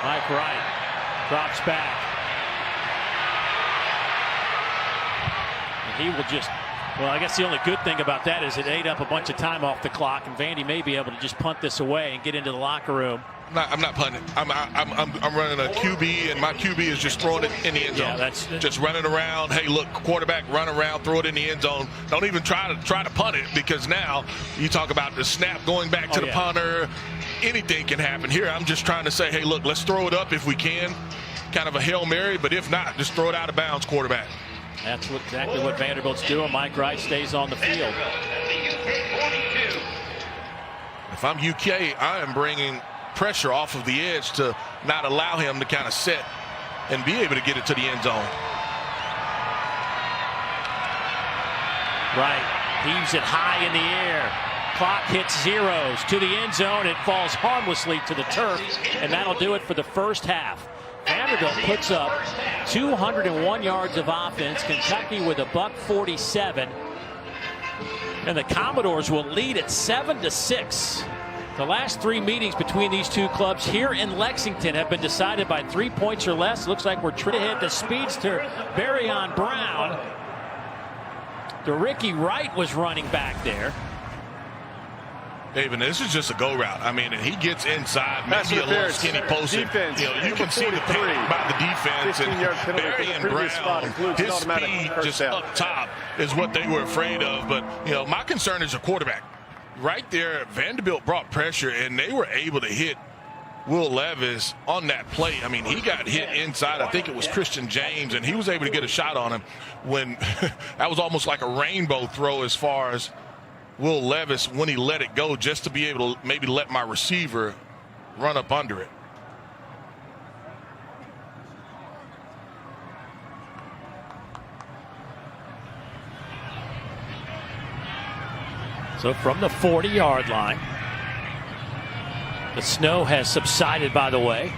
Mike Wright drops back. And he will just, well, I guess the only good thing about that is it ate up a bunch of time off the clock, and Vandy may be able to just punt this away and get into the locker room I'm not punting. I'm running a QB, and my QB is just throwing it in the end zone. Yeah, that's just running around. Hey, look, quarterback, run around, throw it in the end zone. Don't even try to punt it, because now you talk about the snap going back to the punter. Anything can happen. Here, I'm just trying to say, hey, look, let's throw it up if we can. Kind of a Hail Mary, but if not, just throw it out of bounds, quarterback. That's exactly what Vanderbilt's doing. Mike Wright stays on the field. If I'm UK, I am bringing pressure off of the edge to not allow him to kind of set and be able to get it to the end zone. Right, heaves it high in the air. Clock hits zeros to the end zone. It falls harmlessly to the turf, and that'll do it for the first half. Vanderbilt puts up 201 yards of offense. Kentucky with a $147. And the Commodores will lead at 7-6. The last 3 meetings between these two clubs here in Lexington have been decided by 3 points or less. Looks like we're trying to hit the speedster, Barryon Brown. Ricky Wright was running back there. David, this is just a go route. I mean, and he gets inside, maybe a little skinny post. Defense, you can see the panic by the defense. And Barryon Brown, his speed just up top is what they were afraid of. But, my concern is a quarterback. Right there, Vanderbilt brought pressure, and they were able to hit Will Levis on that play. I mean, he got hit inside. I think it was Christian James, and he was able to get a shot on him when that was almost like a rainbow throw as far as Will Levis when he let it go, just to be able to maybe let my receiver run up under it. So from the 40-yard line, the snow has subsided, by the way,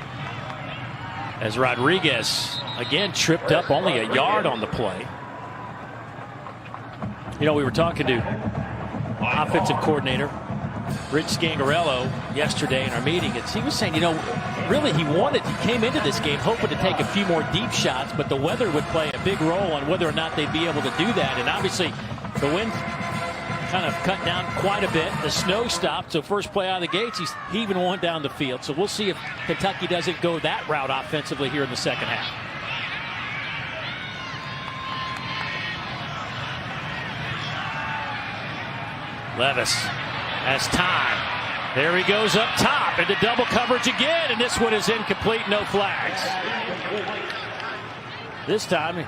as Rodriguez again tripped up only a yard on the play. We were talking to offensive coordinator Rich Scangarello yesterday in our meeting. He was saying, really he came into this game hoping to take a few more deep shots, but the weather would play a big role on whether or not they'd be able to do that. And obviously the wind kind of cut down quite a bit. The snow stopped, so first play out of the gates, he's heaving one down the field. So we'll see if Kentucky doesn't go that route offensively here in the second half. Levis has time. There he goes up top into double coverage again, and this one is incomplete, no flags. This time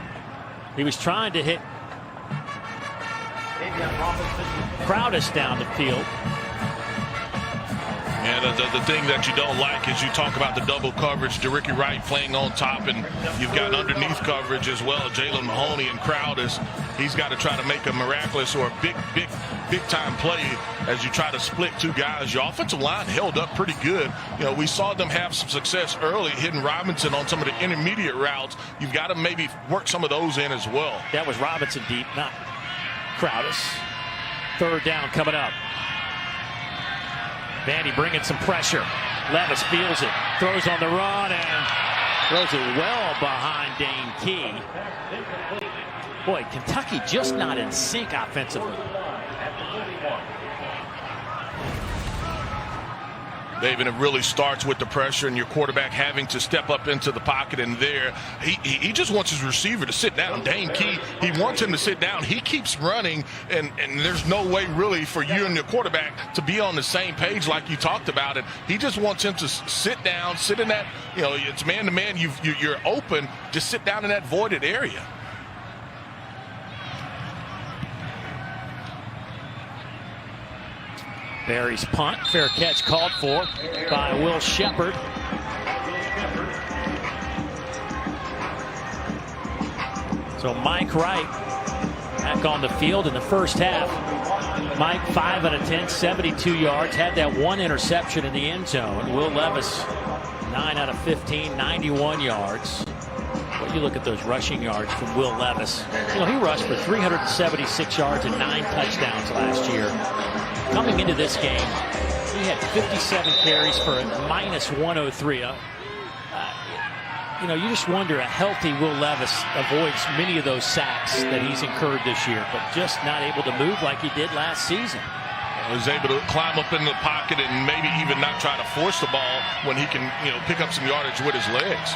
he was trying to hit Crowdis down the field. And the thing that you don't like is you talk about the double coverage, Ricky Wright playing on top, and you've got underneath coverage as well, Jalen Mahoney and Crowdis. He's got to try to make a miraculous or a big time play as you try to split two guys. Your offensive line held up pretty good. We saw them have some success early hitting Robinson on some of the intermediate routes. You've got to maybe work some of those in as well. That was Robinson deep, not Crowdis. Third down coming up. Vandy bringing some pressure. Levis feels it, throws on the run, and throws it well behind Dane Key. Boy, Kentucky just not in sync offensively. David, it really starts with the pressure and your quarterback having to step up into the pocket, and there he just wants his receiver to sit down. Dane Key, he wants him to sit down. He keeps running, and there's no way really for you and your quarterback to be on the same page like you talked about it. He just wants him to sit down, sit in that, it's man-to-man. You're open. Just sit down in that voided area. Barry's punt, fair catch called for by Will Shepard. So Mike Wright back on the field in the first half. Mike 5 out of 10, 72 yards, had that one interception in the end zone. Will Levis 9 out of 15, 91 yards. But you look at those rushing yards from Will Levis. He rushed for 376 yards and 9 touchdowns last year. Coming into this game, he had 57 carries for a -103. You just wonder, a healthy Will Levis avoids many of those sacks that he's incurred this year, but just not able to move like he did last season. Was able to climb up in the pocket and maybe even not try to force the ball when he can, pick up some yardage with his legs.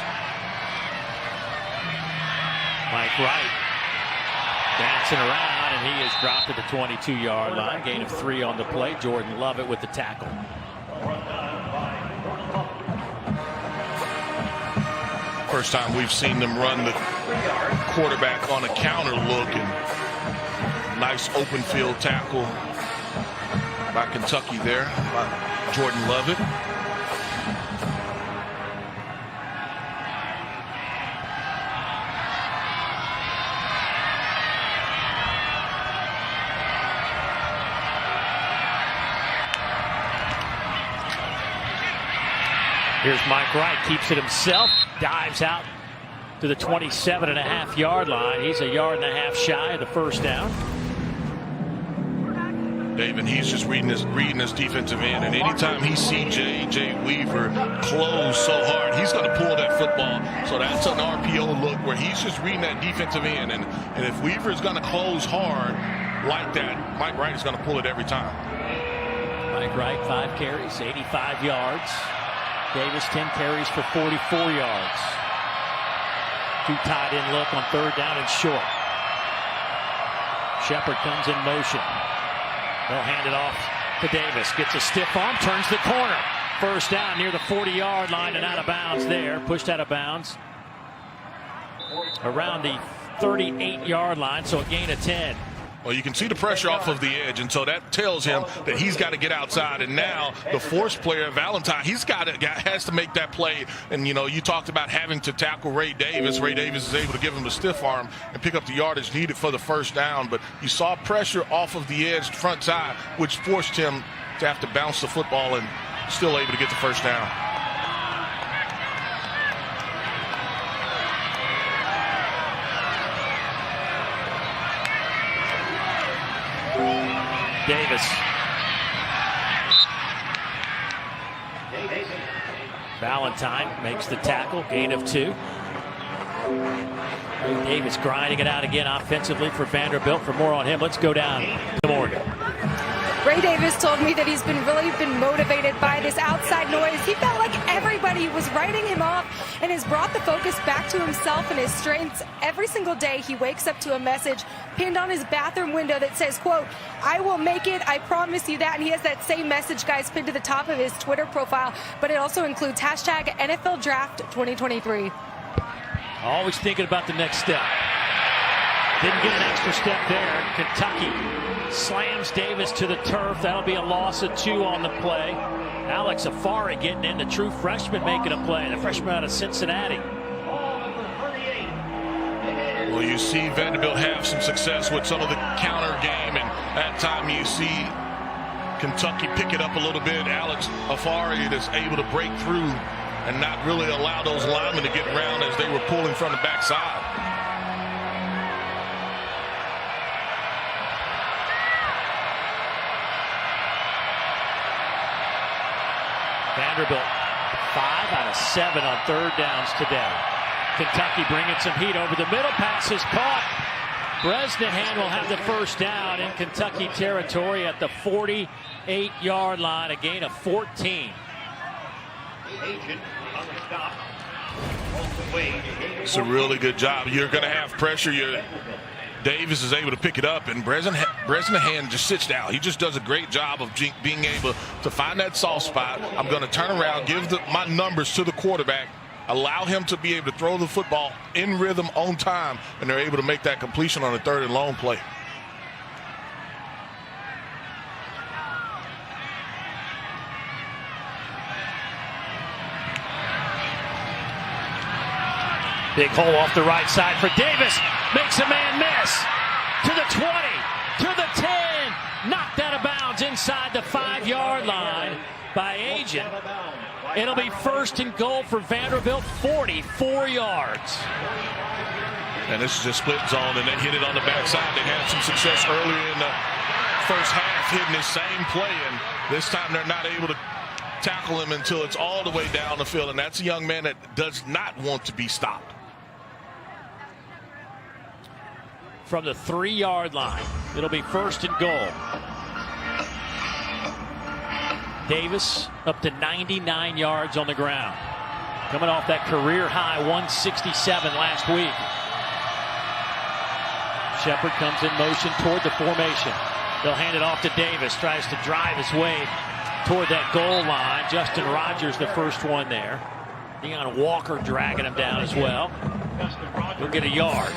Mike Wright dancing around, and he is dropped at the 22-yard line. Gain of 3 on the play. Jordan Lovett with the tackle. First time we've seen them run the quarterback on a counter look, and nice open field tackle by Kentucky there by Jordan Lovett. Here's Mike Wright, keeps it himself, dives out to the 27.5-yard line. He's a yard and a half shy of the first down. David, he's just reading his defensive end, and anytime he sees J.J. Weaver close so hard, he's going to pull that football. So that's an RPO look where he's just reading that defensive end, and if Weaver is going to close hard like that, Mike Wright is going to pull it every time. Mike Wright, 5 carries, 85 yards. Davis, 10 carries for 44 yards. 2 tight end look on 3rd down and short. Shepard comes in motion. They'll hand it off to Davis. Gets a stiff arm, turns the corner. First down near the 40-yard line and out of bounds there. Pushed out of bounds around the 38-yard line, so a gain of 10. Well, you can see the pressure off of the edge, and so that tells him that he's got to get outside. And now the force player, Valentine, has to make that play. And, you talked about having to tackle Ray Davis. Ray Davis is able to give him a stiff arm and pick up the yardage needed for the first down. But you saw pressure off of the edge front side, which forced him to have to bounce the football and still able to get the first down. Davis. Valentine makes the tackle, gain of 2. Davis grinding it out again offensively for Vanderbilt. For more on him, let's go down to Morgan. Ray Davis told me that he's really been motivated by this outside noise. He felt like everybody was writing him off and has brought the focus back to himself and his strengths. Every single day he wakes up to a message pinned on his bathroom window that says, quote, "I will make it, I promise you that." And he has that same message, guys, pinned to the top of his Twitter profile, but it also includes hashtag NFL Draft 2023. Always thinking about the next step. Didn't get an extra step there. Kentucky slams Davis to the turf. That'll be a loss of 2 on the play. Alex Afari getting in, the true freshman making a play. The freshman out of Cincinnati. Well, you see Vanderbilt have some success with some of the counter game, and at time you see Kentucky pick it up a little bit. Alex Afari is able to break through and not really allow those linemen to get around as they were pulling from the backside. Vanderbilt 5 out of 7 on 3rd downs today. Kentucky bringing some heat over the middle. Pass is caught. Bresnahan will have the first down in Kentucky territory at the 48-yard line. A gain of 14. It's a really good job. You're going to have pressure. Davis is able to pick it up, and Bresnahan just sits down. He just does a great job of being able to find that soft spot. I'm going to turn around, give my numbers to the quarterback, allow him to be able to throw the football in rhythm on time, and they're able to make that completion on a 3rd and long play. Big hole off the right side for Davis. Makes a man miss. To the 20, to the 10. Knocked out of bounds inside the 5-yard line by Agent. It'll be 1st and goal for Vanderbilt, 44 yards. And this is just split zone, and they hit it on the backside. They had some success earlier in the first half hitting this same play, and this time they're not able to tackle him until it's all the way down the field, and that's a young man that does not want to be stopped. From the 3-yard line, it'll be 1st and goal. Davis up to 99 yards on the ground. Coming off that career high 167 last week. Shepard comes in motion toward the formation. They'll hand it off to Davis. Tries to drive his way toward that goal line. Justin Rogers, the first one there. Deion Walker dragging him down as well. He'll get a yard.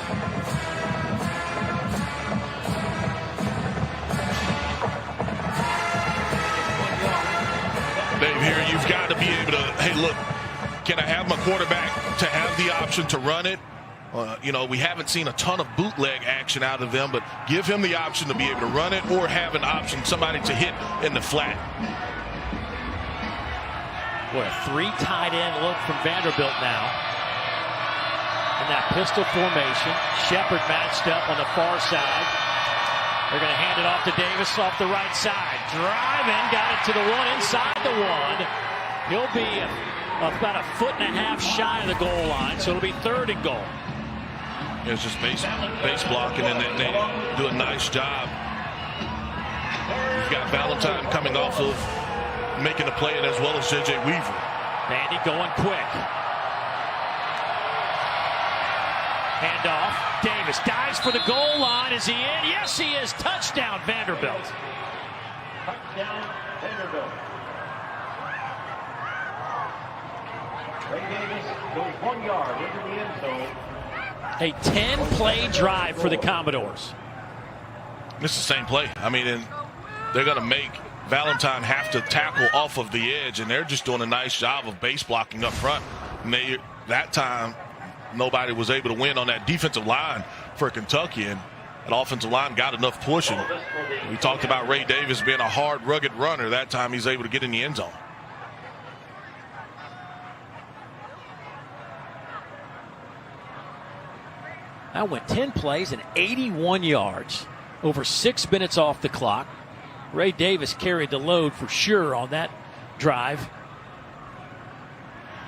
Dave, here you've got to be able to, hey, look, can I have my quarterback to have the option to run it? You know, we haven't seen a ton of bootleg action out of them, but give him the option to be able to run it or have an option, somebody to hit in the flat. Boy, a 3 tight end look from Vanderbilt now. In that pistol formation, Shepard matched up on the far side. They're going to hand it off to Davis off the right side. Driving, got it to the 1, inside the 1. He'll be about a 1.5 feet shy of the goal line, so it'll be 3rd and goal. It's just base blocking, and they do a nice job. You've got Valentine coming off of making a play, and as well as J.J. Weaver. Vandy going quick. Hand off. Davis dives for the goal line. Is he in? Yes, he is. Touchdown, Vanderbilt. Touchdown, Vanderbilt. Ray Davis goes 1 yard into the end zone. A 10-play drive for the Commodores. This is the same play. I mean, and they're going to make Valentine have to tackle off of the edge, and they're just doing a nice job of base blocking up front. And that time, nobody was able to win on that defensive line for Kentucky, and that offensive line got enough pushing. We talked about Ray Davis being a hard, rugged runner. That time he's able to get in the end zone. That went 10 plays and 81 yards. Over 6 minutes off the clock. Ray Davis carried the load for sure on that drive.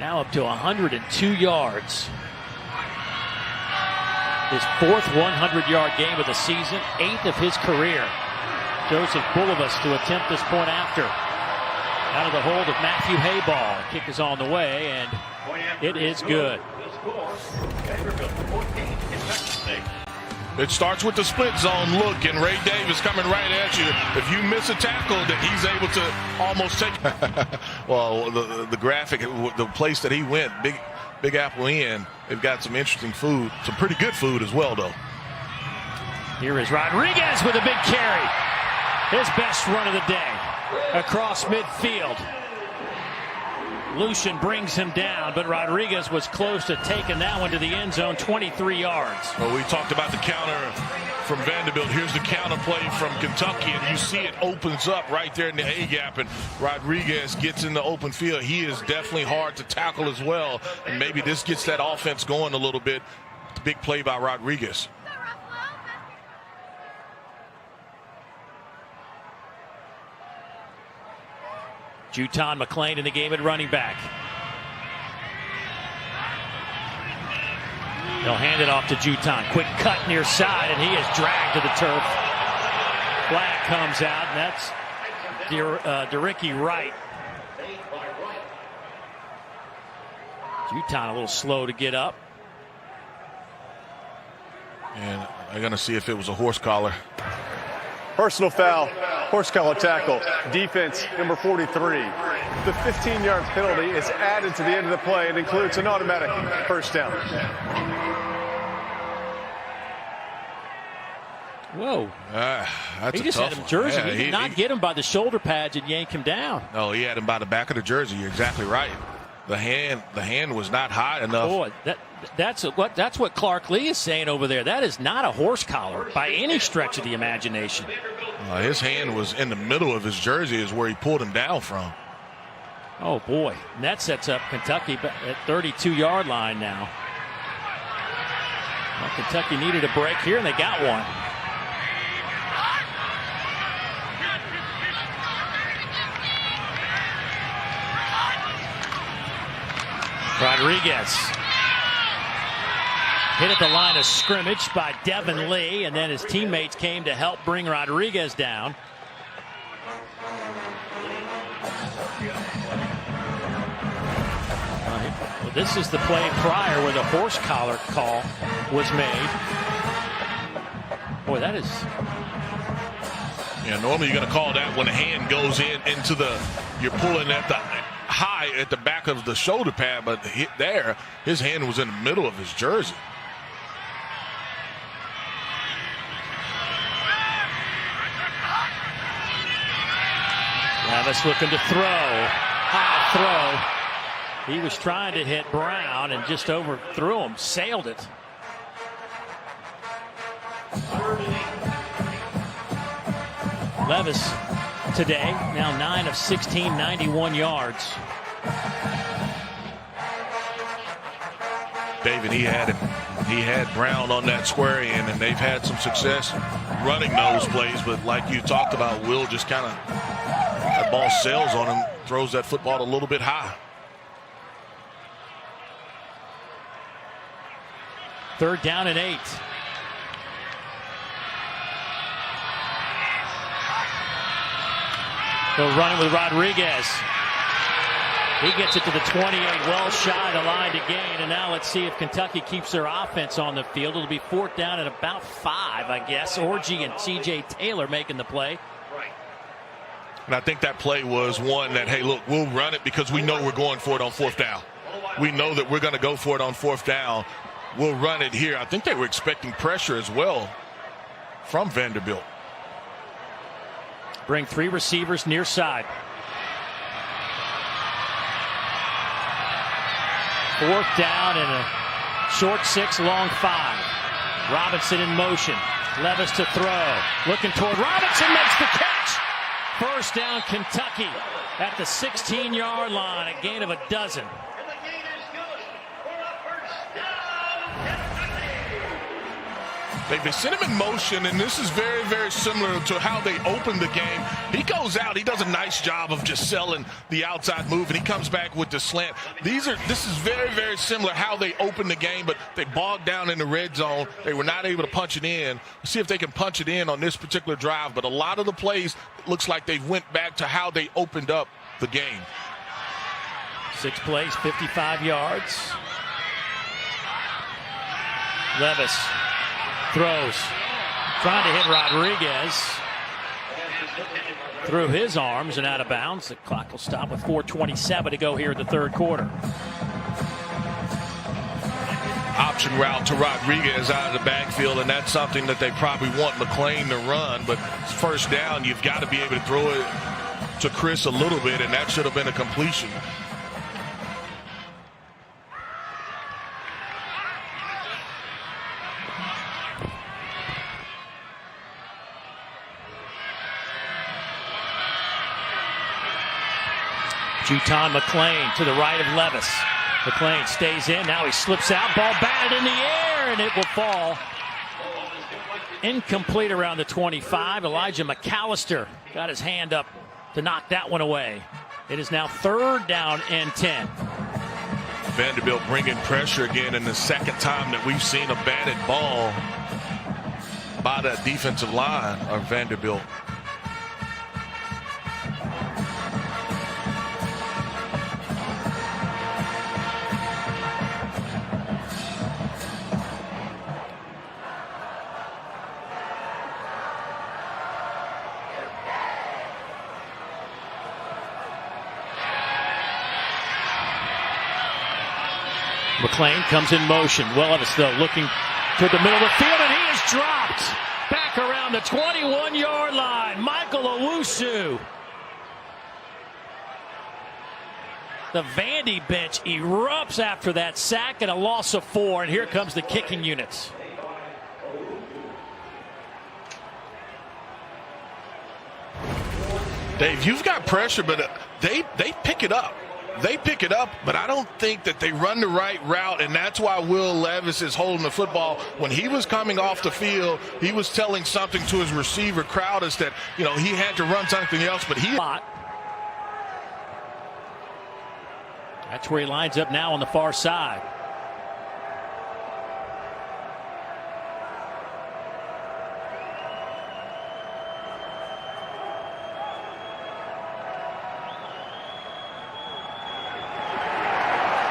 Now up to 102 yards. His 4th 100-yard game of the season, 8th of his career. Joseph Bulovas to attempt this point after. Out of the hold of Matthew Hayball. Kick is on the way, and it is good. It starts with the split zone look, and Ray Davis coming right at you. If you miss a tackle, then he's able to almost take. Well, the graphic, the place that he went, Big Apple Inn, they've got some interesting food, some pretty good food as well, though. Here is Rodriguez with a big carry. His best run of the day across midfield. Lucian brings him down, but Rodriguez was close to taking that one to the end zone, 23 yards. Well, we talked about the counter from Vanderbilt. Here's the counter play from Kentucky, and you see it opens up right there in the A-gap, and Rodriguez gets in the open field. He is definitely hard to tackle as well, and maybe this gets that offense going a little bit. Big play by Rodriguez. Juton McClain in the game at running back. They'll hand it off to Juton. Quick cut near side, and he is dragged to the turf. Flag comes out, and that's Dericky Wright. Juton a little slow to get up. And I'm going to see if it was a horse collar. Personal foul, horse collar tackle, defense number 43. The 15-yard penalty is added to the end of the play and includes an automatic first down. Whoa. That's he just had him jersey. He did not get him by the shoulder pads and yank him down. No, he had him by the back of the jersey. You're exactly right. The hand was not high enough. Boy, that's what Clark Lee is saying over there. That is not a horse collar by any stretch of the imagination. His hand was in the middle of his jersey is where he pulled him down from. Oh, boy. And that sets up Kentucky at 32-yard line now. Well, Kentucky needed a break here, and they got one. Rodriguez hit at the line of scrimmage by Devin Lee, and then his teammates came to help bring Rodriguez down. Well, this is the play prior where the horse collar call was made. Boy, that is. Yeah, normally you're going to call that when the hand goes into the, you're pulling at the high at the back of the shoulder pad, but there, his hand was in the middle of his jersey. Levis looking to throw. High throw. He was trying to hit Brown and just overthrew him, sailed it. Levis today, now 9 of 16, 91 yards. David, he had Brown on that square end, and they've had some success running those plays, but like you talked about, Will just kind of, that ball sails on him, throws that football a little bit high. 3rd down and 8. They'll run it with Rodriguez. He gets it to the 28, well shy the line to gain. And now let's see if Kentucky keeps their offense on the field. It'll be 4th down at about 5, I guess. Orgy and C.J. Taylor making the play. And I think that play was one that, hey, look, we'll run it because we know we're going for it on 4th down. We know that we're going to go for it on 4th down. We'll run it here. I think they were expecting pressure as well from Vanderbilt. Bring 3 receivers near side. 4th down and a short 6, long 5. Robinson in motion. Levis to throw. Looking toward Robinson, makes the catch. 1st down Kentucky at the 16-yard line. A gain of 12. They sent him in motion, and this is very, very similar to how they opened the game. He goes out. He does a nice job of just selling the outside move, and he comes back with the slant. This is very, very similar how they opened the game, but they bogged down in the red zone. They were not able to punch it in. Let's see if they can punch it in on this particular drive. But a lot of the plays, it looks like they went back to how they opened up the game. 6 plays, 55 yards. Levis throws, trying to hit Rodriguez through his arms and out of bounds. The clock will stop with 4:27 to go here in the 3rd quarter. Option route to Rodriguez out of the backfield, and that's something that they probably want McClain to run. But 1st down, you've got to be able to throw it to Chris a little bit, and that should have been a completion. Juton McClain to the right of Levis. McClain stays in. Now he slips out. Ball batted in the air, and it will fall. Incomplete around the 25. Elijah McAllister got his hand up to knock that one away. It is now 3rd down and 10. Vanderbilt bringing pressure again, in the 2nd time that we've seen a batted ball by that defensive line of Vanderbilt. McClain comes in motion. Levis, though, looking toward the middle of the field, and he is dropped back around the 21-yard line. Michael Owusu. The Vandy bench erupts after that sack and a loss of 4, and here comes the kicking units. Dave, you've got pressure, but they pick it up. They pick it up, but I don't think that they run the right route, and that's why Will Levis is holding the football. When he was coming off the field, he was telling something to his receiver, Crowders, that, he had to run something else, but he... That's where he lines up now on the far side.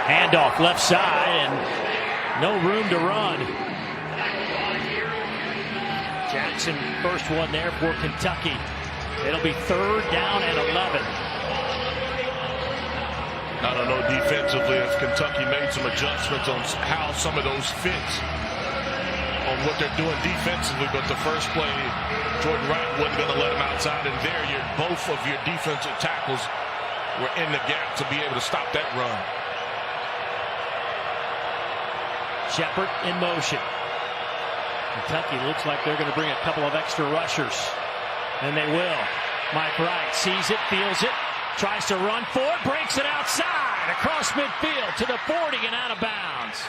Handoff left side and no room to run. Jackson, first one there for Kentucky. It'll be 3rd down and 11. I don't know defensively if Kentucky made some adjustments on how some of those fits on what they're doing defensively, but the first play, Jordan Wright wasn't going to let him outside, and there both of your defensive tackles were in the gap to be able to stop that run. Shepard in motion. Kentucky looks like they're going to bring a couple of extra rushers, and they will. Mike Wright sees it, feels it, tries to run for it, breaks it outside, across midfield to the 40 and out of bounds.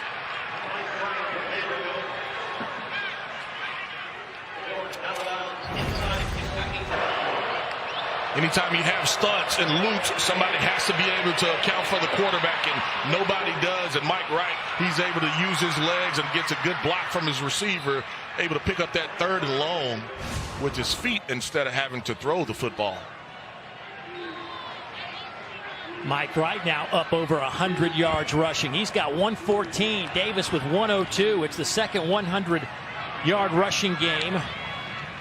Anytime you have stunts and loops, somebody has to be able to account for the quarterback, and nobody does. And Mike Wright, he's able to use his legs and gets a good block from his receiver, able to pick up that 3rd and long with his feet instead of having to throw the football. Mike Wright now up over 100 yards rushing. He's got 114. Davis with 102. It's the second 100-yard rushing game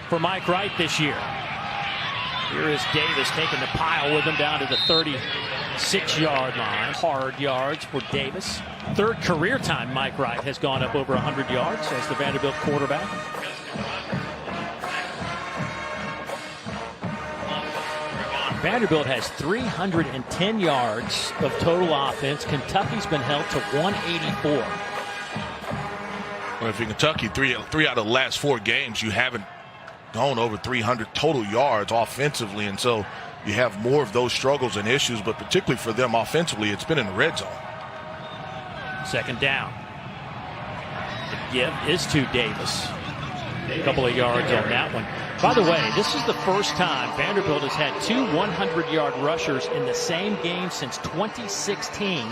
for Mike Wright this year. Here is Davis taking the pile with him down to the 36-yard line. Hard yards for Davis. 3rd career time Mike Wright has gone up over 100 yards as the Vanderbilt quarterback. Vanderbilt has 310 yards of total offense. Kentucky's been held to 184. Well, if you're Kentucky, three out of the last 4 games, you haven't gone over 300 total yards offensively, and so you have more of those struggles and issues, but particularly for them offensively, it's been in the red zone. 2nd down. The give is to Davis. A couple of yards on that one. By the way, this is the first time Vanderbilt has had 2 100-yard rushers in the same game since 2016.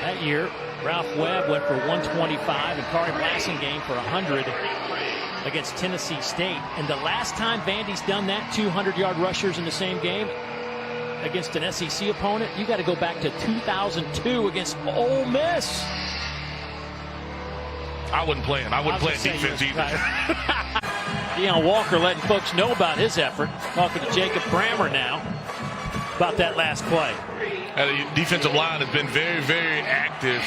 That year, Ralph Webb went for 125 and Kari Blasingame for 100 against Tennessee State. And the last time Vandy's done that, 200-yard rushers in the same game against an SEC opponent, you got to go back to 2002 against Ole Miss. I wasn't playing defense either. Deion Walker letting folks know about his effort. Talking to Jacob Brammer now about that last play. The defensive line has been very, very active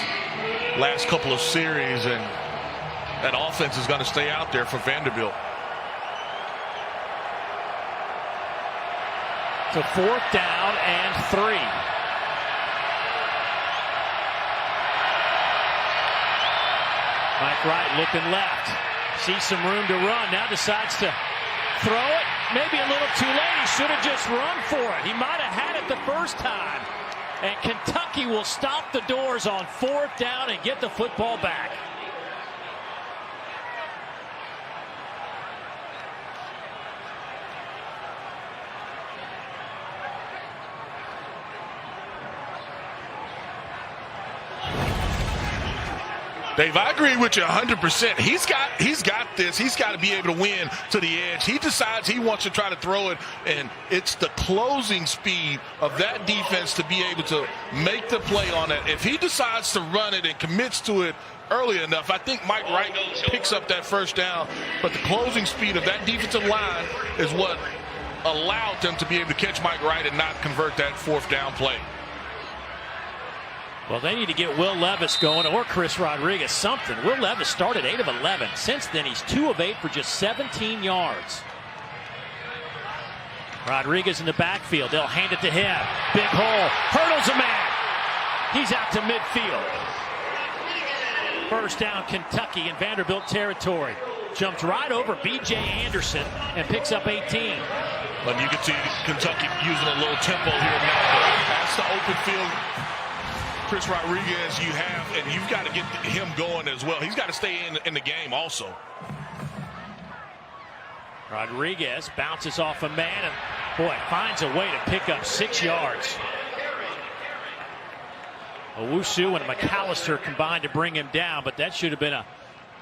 last couple of series, and that offense is going to stay out there for Vanderbilt. So 4th down and 3. Mike Wright looking left. Sees some room to run. Now decides to throw it. Maybe a little too late. He should have just run for it. He might have had it the first time. And Kentucky will stop the doors on 4th down and get the football back. Dave, I agree with you 100%. He's got this. He's got to be able to win to the edge. He decides he wants to try to throw it, and it's the closing speed of that defense to be able to make the play on it. If he decides to run it and commits to it early enough, I think Mike Wright picks up that 1st down. But the closing speed of that defensive line is what allowed them to be able to catch Mike Wright and not convert that 4th down play. Well, they need to get Will Levis going or Chris Rodriguez, something. Will Levis started 8 of 11. Since then, he's 2 of 8 for just 17 yards. Rodriguez in the backfield. They'll hand it to him. Big hole. Hurdles a man. He's out to midfield. 1st down, Kentucky in Vanderbilt territory. Jumps right over B.J. Anderson and picks up 18. But you can see Kentucky using a little tempo here now. That's the open field. Chris Rodriguez you have, and you've got to get him going as well. He's got to stay in the game also. Rodriguez bounces off a man and, boy, finds a way to pick up 6 yards. Owusu and McAllister combined to bring him down, but that should have been a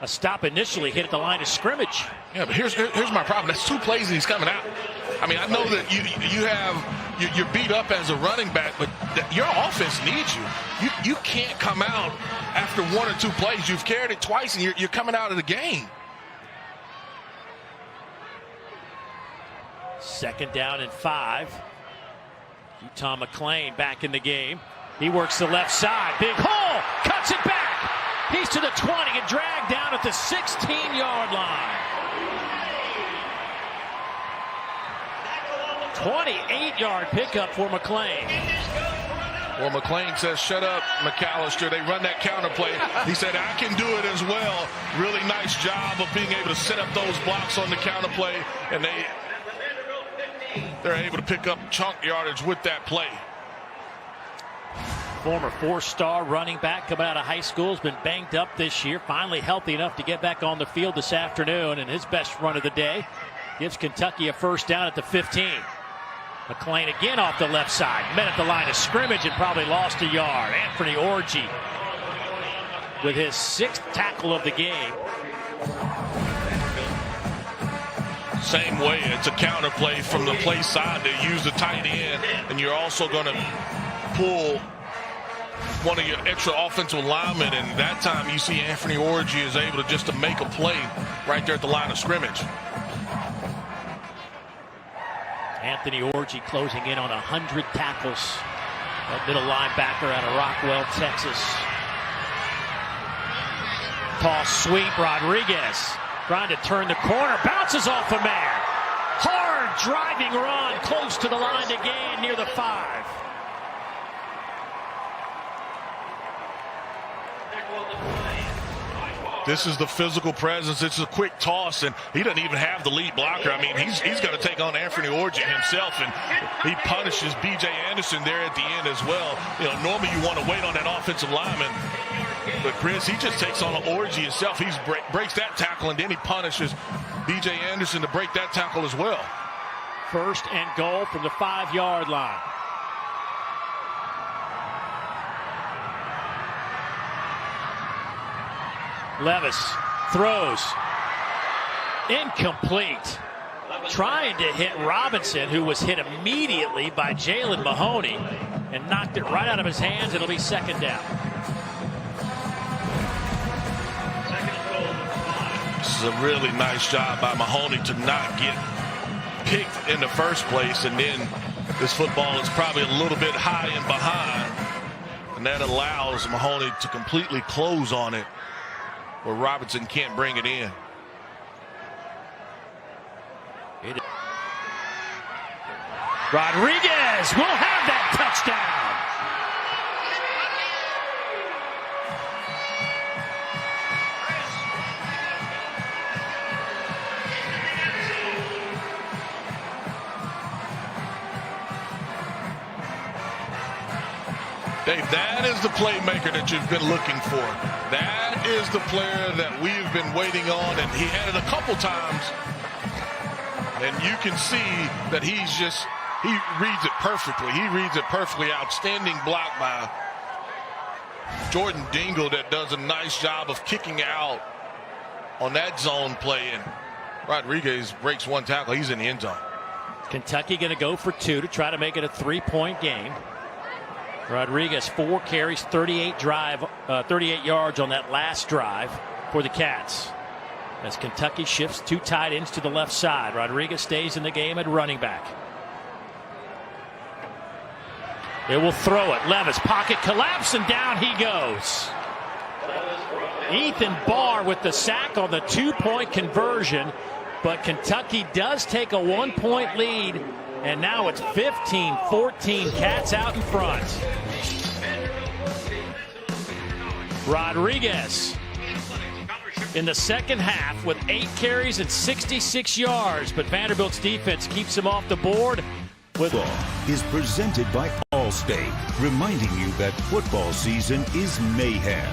stop initially, hit at the line of scrimmage. Yeah, but here's my problem. That's 2 plays and he's coming out. I mean, I know that you you're beat up as a running back, but your offense needs you. You can't come out after 1 or 2 plays. You've carried it twice, and you're coming out of the game. 2nd down and 5. Utah McLean back in the game. He works the left side. Big hole. Cuts it back. He's to the 20 and dragged down at the 16-yard line. 28-yard pickup for McLean. Well, McLean says, shut up, McAllister. They run that counter play. He said, I can do it as well. Really nice job of being able to set up those blocks on the counter play, and they're able to pick up chunk yardage with that play. Former 4-star running back coming out of high school has been banged up this year. Finally healthy enough to get back on the field this afternoon, and his best run of the day gives Kentucky a 1st down at the 15. McLean again off the left side. Met at the line of scrimmage and probably lost a yard. Anthony Orji with his 6th tackle of the game. Same way, it's a counter play from the play side. They use the tight end, and you're also going to pull one of your extra offensive linemen, and that time you see Anthony Orji is able to make a play right there at the line of scrimmage. Anthony Orji closing in on 100 tackles. That middle linebacker out of Rockwell, Texas. Toss sweep, Rodriguez trying to turn the corner, bounces off a man. Hard driving run, close to the line to gain near the 5. This is the physical presence. It's a quick toss, and he doesn't even have the lead blocker. I mean, he's going to take on Anthony Orji himself, and he punishes B.J. Anderson there at the end as well. You know, normally you want to wait on that offensive lineman, but Chris, he just takes on Orji himself. He breaks that tackle, and then he punishes B.J. Anderson to break that tackle as well. 1st and goal from the 5-yard line. Levis throws. Incomplete. Trying to hit Robinson, who was hit immediately by Jalen Mahoney, and knocked it right out of his hands. It'll be 2nd down. This is a really nice job by Mahoney to not get picked in the first place, and then this football is probably a little bit high and behind, and that allows Mahoney to completely close on it, where Robinson can't bring it in. Rodriguez will have that touchdown. Dave, that is the playmaker that you've been looking for. That is the player that we've been waiting on, and he had it a couple times, and you can see that he reads it perfectly. He reads it perfectly. Outstanding block by Jordan Dingle that does a nice job of kicking out on that zone play, and Rodriguez breaks 1 tackle. He's in the end zone. Kentucky going to go for 2 to try to make it a 3-point game. Rodriguez 4 carries, 38 yards on that last drive for the Cats. As Kentucky shifts 2 tight ends to the left side, Rodriguez stays in the game at running back. They will throw it. Levis, pocket collapse, and down he goes. Ethan Barr with the sack on the 2-point conversion, but Kentucky does take a 1-point lead. And now it's 15-14, Cats out in front. Rodriguez in the 2nd half with 8 carries and 66 yards, but Vanderbilt's defense keeps him off the board. Football is presented by Allstate, reminding you that football season is mayhem.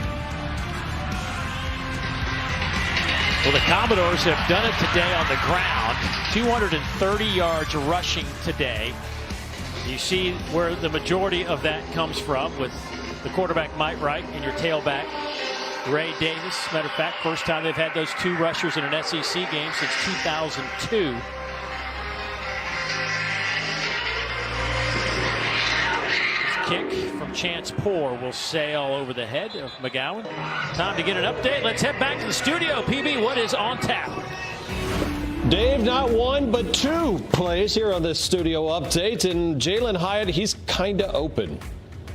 Well, the Commodores have done it today on the ground. 230 yards rushing today. You see where the majority of that comes from, with the quarterback Mike Wright and your tailback Ray Davis. Matter of fact, first time they've had those 2 rushers in an SEC game since 2002. from Chance Poor will sail over the head of McGowan. Time to get an update. Let's head back to the studio. PB, what is on tap? Dave, not one, but two plays here on this studio update. And Jalen Hyatt, he's kind of open.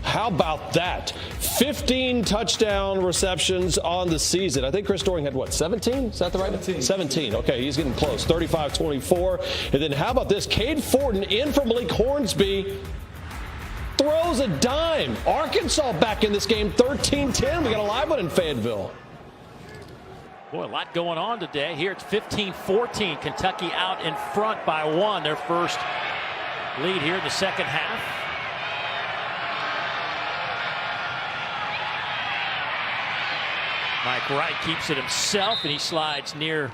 How about that? 15 touchdown receptions on the season. I think Chris Doering had, what, 17? Is that the right? 17. Okay, he's getting close. 35-24. And then how about this? Cade Fortin in from Malik Hornsby. Throws a dime. Arkansas back in this game, 13-10. We got a live one in Fayetteville. Boy, a lot going on today. Here it's 15-14. Kentucky out in front by one. Their first lead here in the second half. Mike Wright keeps it himself, and he slides near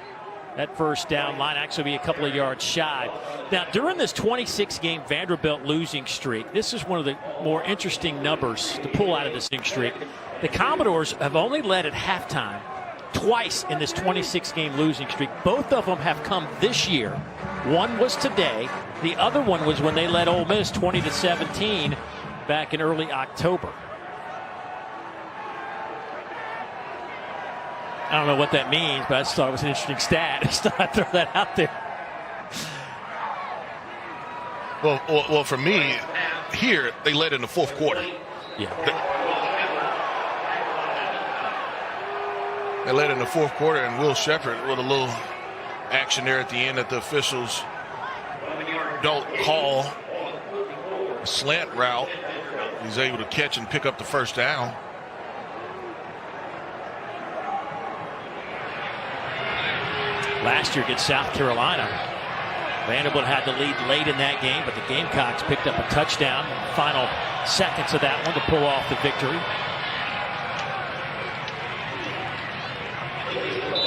that first down line. Actually be a couple of yards shy. Now, during this 26-game Vanderbilt losing streak, this is one of the more interesting numbers to pull out of this losing streak. The Commodores have only led at halftime twice in this 26-game losing streak. Both of them have come this year. One was today. The other one was when they led Ole Miss 20-17 back in early October. I don't know what that means, but I just thought it was an interesting stat. I just thought I'd throw that out there. Well, for me, here, they led in the fourth quarter. Yeah. They led in the fourth quarter, and Will Sheppard with a little action there at the end that the officials don't call. A slant route. He's able to catch and pick up the first down. Last year against South Carolina, Vanderbilt had the lead late in that game, but the Gamecocks picked up a touchdown in the final seconds of that one to pull off the victory.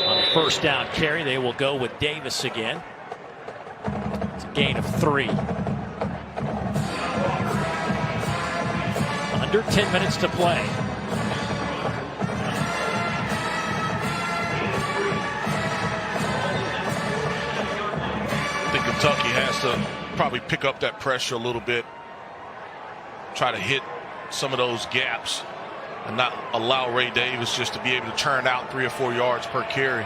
On the first down carry, they will go with Davis again. It's a gain of 3. Under 10 minutes to play. Kentucky has to probably pick up that pressure a little bit, try to hit some of those gaps and not allow Ray Davis just to be able to turn out 3 or 4 yards per carry.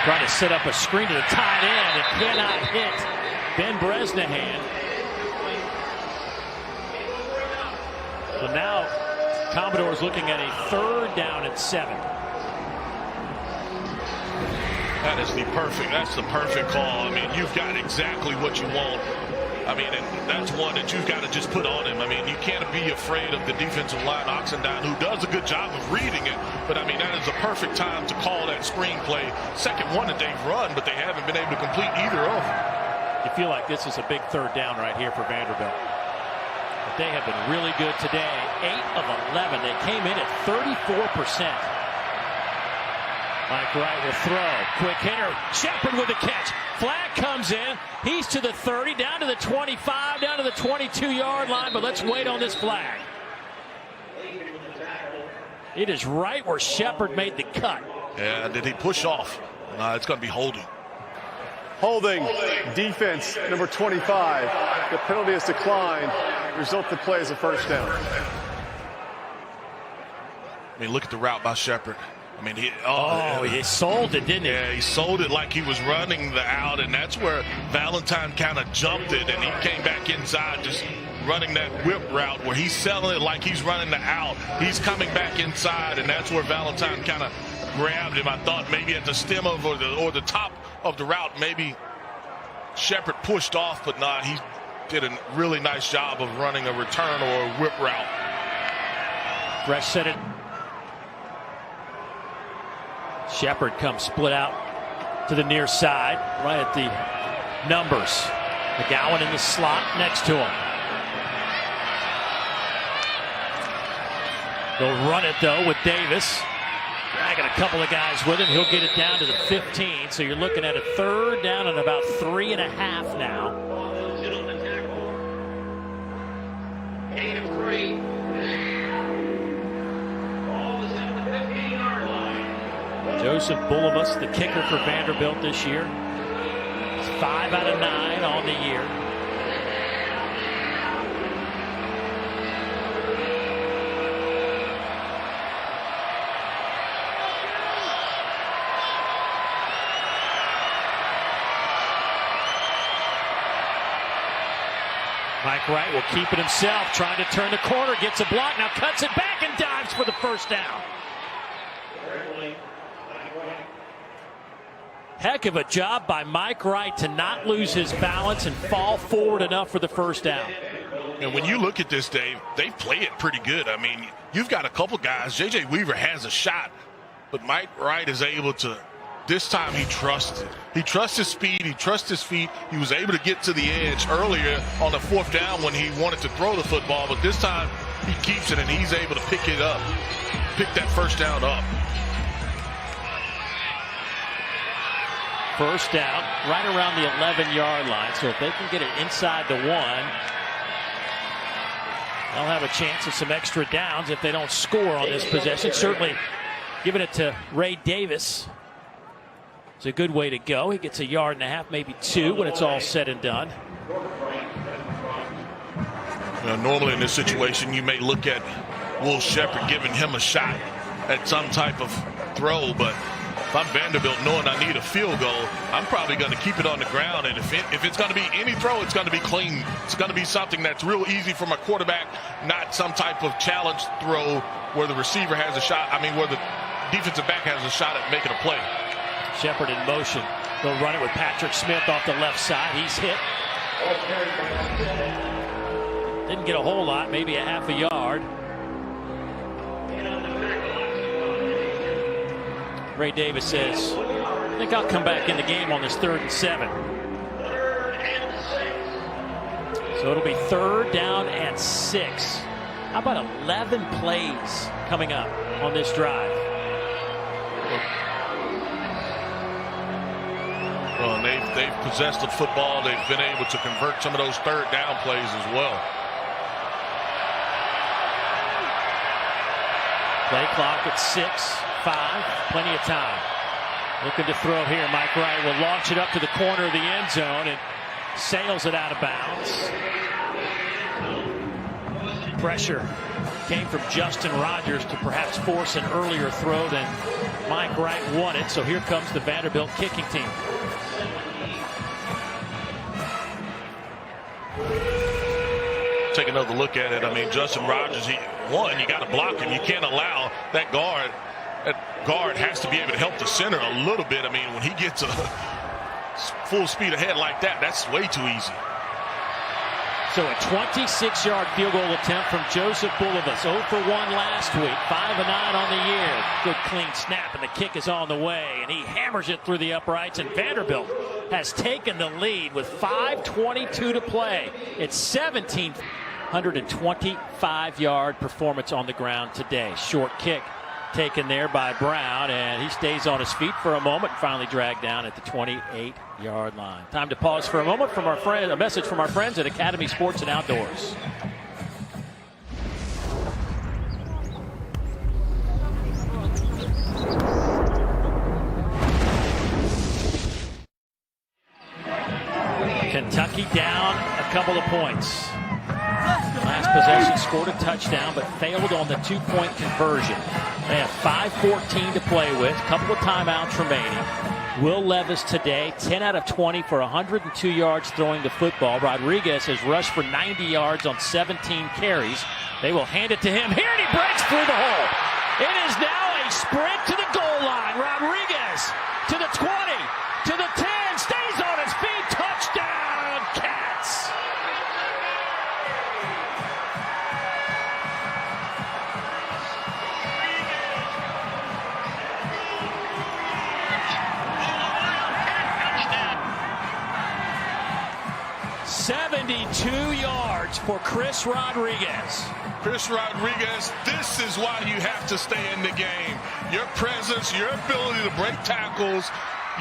Trying to set up a screen to the tight end and cannot hit Ben Bresnahan. So now Commodores looking at a 3rd down and 7. That's the perfect call. I mean, you've got exactly what you want. I mean, and that's one that you've got to just put on him. I mean, you can't be afraid of the defensive line, Oxendine, who does a good job of reading it. But, I mean, that is a perfect time to call that screenplay. Second one that they've run, but they haven't been able to complete either of them. You feel like this is a big 3rd down right here for Vanderbilt. But they have been really good today. 8 of 11. They came in at 34%. Mike Wright will throw. Quick hitter. Sheppard with the catch. Flag comes in. He's to the 30, down to the 25, down to the 22-yard line. But let's wait on this flag. It is right where Sheppard made the cut. Yeah, did he push off? It's going to be holding. Holding. Defense, number 25. The penalty is declined. Result of the play is a first down. I mean, look at the route by Sheppard. I mean, he sold it, didn't he? Yeah, he sold it like he was running the out, and that's where Valentine kind of jumped it, and he came back inside just running that whip route where he's selling it like he's running the out. He's coming back inside, and that's where Valentine kind of grabbed him. I thought maybe at the stem of or the top of the route, maybe Sheppard pushed off, but nah, he did a really nice job of running a return or a whip route. Fresh set it. Sheppard comes split out to the near side, right at the numbers. McGowan in the slot next to him. They'll run it, though, with Davis. Dragging a couple of guys with him. He'll get it down to the 15. So you're looking at a 3rd down and about 3.5 now. Gain of 3. Joseph Bulivas, the kicker for Vanderbilt this year. He's 5 out of 9 on the year. Mike Wright will keep it himself, trying to turn the corner, gets a block, now cuts it back and dives for the first down. Heck of a job by Mike Wright to not lose his balance and fall forward enough for the first down. And when you look at this, Dave, they play it pretty good. I mean, you've got a couple guys. J.J. Weaver has a shot, but Mike Wright is able to, this time he trusts it. He trusts his speed. He trusts his feet. He was able to get to the edge earlier on the fourth down when he wanted to throw the football, but this time he keeps it and he's able to pick it up, pick that first down up. First down, right around the 11-yard line. So if they can get it inside the 1, they'll have a chance of some extra downs if they don't score on this possession. Certainly giving it to Ray Davis is a good way to go. He gets a yard and a half, maybe 2 when it's all said and done. Normally in this situation, you may look at Will Shepherd giving him a shot at some type of throw, but if I'm Vanderbilt knowing I need a field goal, I'm probably going to keep it on the ground. And if it's going to be any throw, it's going to be clean. It's going to be something that's real easy for my quarterback, not some type of challenge throw where the receiver has a shot. I mean, where the defensive back has a shot at making a play. Shepherd in motion. They'll run it with Patrick Smith off the left side. He's hit. Didn't get a whole lot, maybe a half a yard. Ray Davis says, I think I'll come back in the game on this 3rd and 7. So it'll be 3rd down and 6. How about 11 plays coming up on this drive? Well, they've possessed the football. They've been able to convert some of those 3rd down plays as well. Play clock at 6:05. Plenty of time. Looking to throw here. Mike Wright will launch it up to the corner of the end zone and sails it out of bounds. Pressure came from Justin Rogers to perhaps force an earlier throw than Mike Wright wanted. So here comes the Vanderbilt kicking team. Take another look at it. I mean, Justin Rogers, you got to block him. You can't allow that guard. That guard has to be able to help the center a little bit. I mean, when he gets a full speed ahead like that, that's way too easy. So a 26-yard field goal attempt from Joseph Bulivas. 0 for 1 last week. 5 of 9 on the year. Good clean snap, and the kick is on the way. And he hammers it through the uprights, and Vanderbilt has taken the lead with 5:22 to play. It's 125-yard performance on the ground today. Short kick taken there by Brown, and he stays on his feet for a moment and finally dragged down at the 28-yard line. Time to pause for a moment from our friend, a message from our friends at Academy Sports and Outdoors. Kentucky down a couple of points. Last possession scored a touchdown but failed on the 2-point conversion. They have 5:14 to play with, a couple of timeouts remaining. Will Levis today, 10 out of 20 for 102 yards throwing the football. Rodriguez has rushed for 90 yards on 17 carries. They will hand it to him here, and he breaks through the hole. It is now a sprint to the goal line. Rodriguez to the 20, to the 10, stays on his feet, touchdown, Cats. yards for Chris Rodriguez. Chris Rodriguez, this is why you have to stay in the game. Your presence, your ability to break tackles.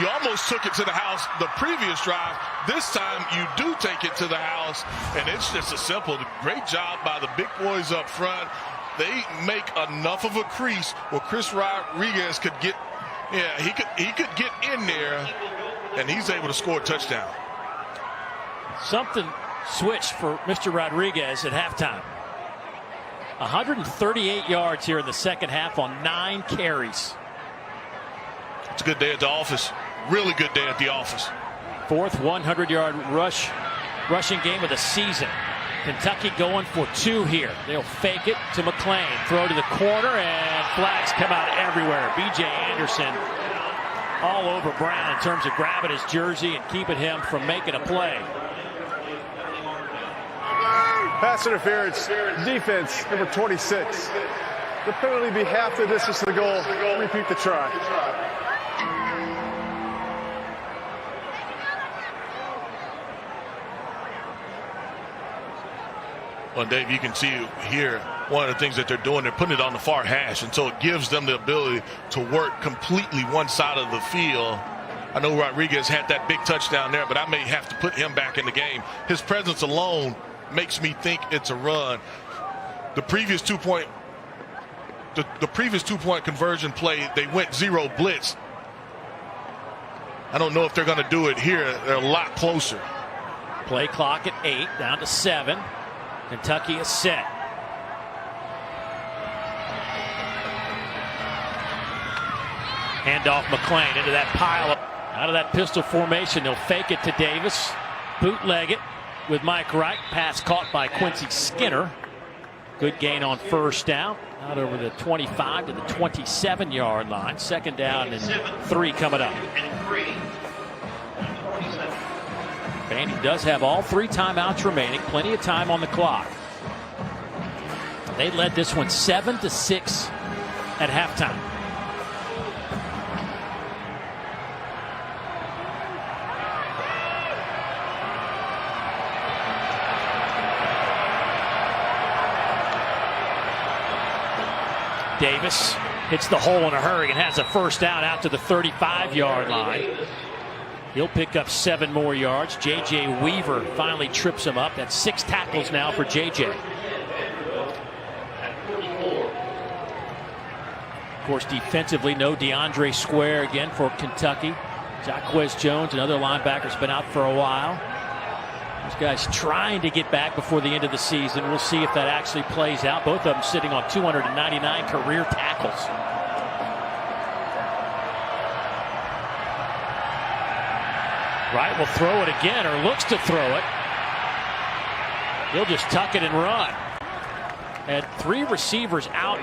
You almost took it to the house the previous drive. This time you do take it to the house, and it's just a simple, great job by the big boys up front. They make enough of a crease where Chris Rodriguez could get, he could get in there, and he's able to score a touchdown. Something switched for Mr. Rodriguez at halftime. 138 yards here in the second half on 9 carries. It's a good day at the office. Really good day at the office. Fourth 100-yard rushing game of the season Kentucky going for 2 here. They'll fake it to McClain. Throw to the corner, and flags come out everywhere. B.J. Anderson all over Brown in terms of grabbing his jersey and keeping him from making a play. Pass interference, defense, number 26. The penalty be half the distance to the goal. Repeat the try. Well, Dave, you can see here one of the things that they're doing, they're putting it on the far hash, and so it gives them the ability to work completely one side of the field. I know Rodriguez had that big touchdown there, but I may have to put him back in the game. His presence alone makes me think it's a run. The previous two-point conversion play, they went 0 blitz. I don't know if they're going to do it here. They're a lot closer. Play clock at 8, down to 7. Kentucky is set. Handoff McClain into that pile. Out of that pistol formation, they'll fake it to Davis. Bootleg it with Mike Wright. Pass caught by Quincy Skinner. Good gain on first down. Out over the 25 to the 27-yard line. Second down and 3 coming up. Vandy does have all 3 timeouts remaining. Plenty of time on the clock. They led this one 7-6 at halftime. Davis hits the hole in a hurry and has a first down out to the 35-yard line. He'll pick up 7 more yards. J.J. Weaver finally trips him up. That's 6 tackles now for J.J. Of course, defensively, no DeAndre Square again for Kentucky. Jaquez Jones, another linebacker, has been out for a while. Those guys trying to get back before the end of the season. We'll see if that actually plays out. Both of them sitting on 299 career tackles. Wright will throw it again, or looks to throw it. He'll just tuck it and run. Had 3 receivers out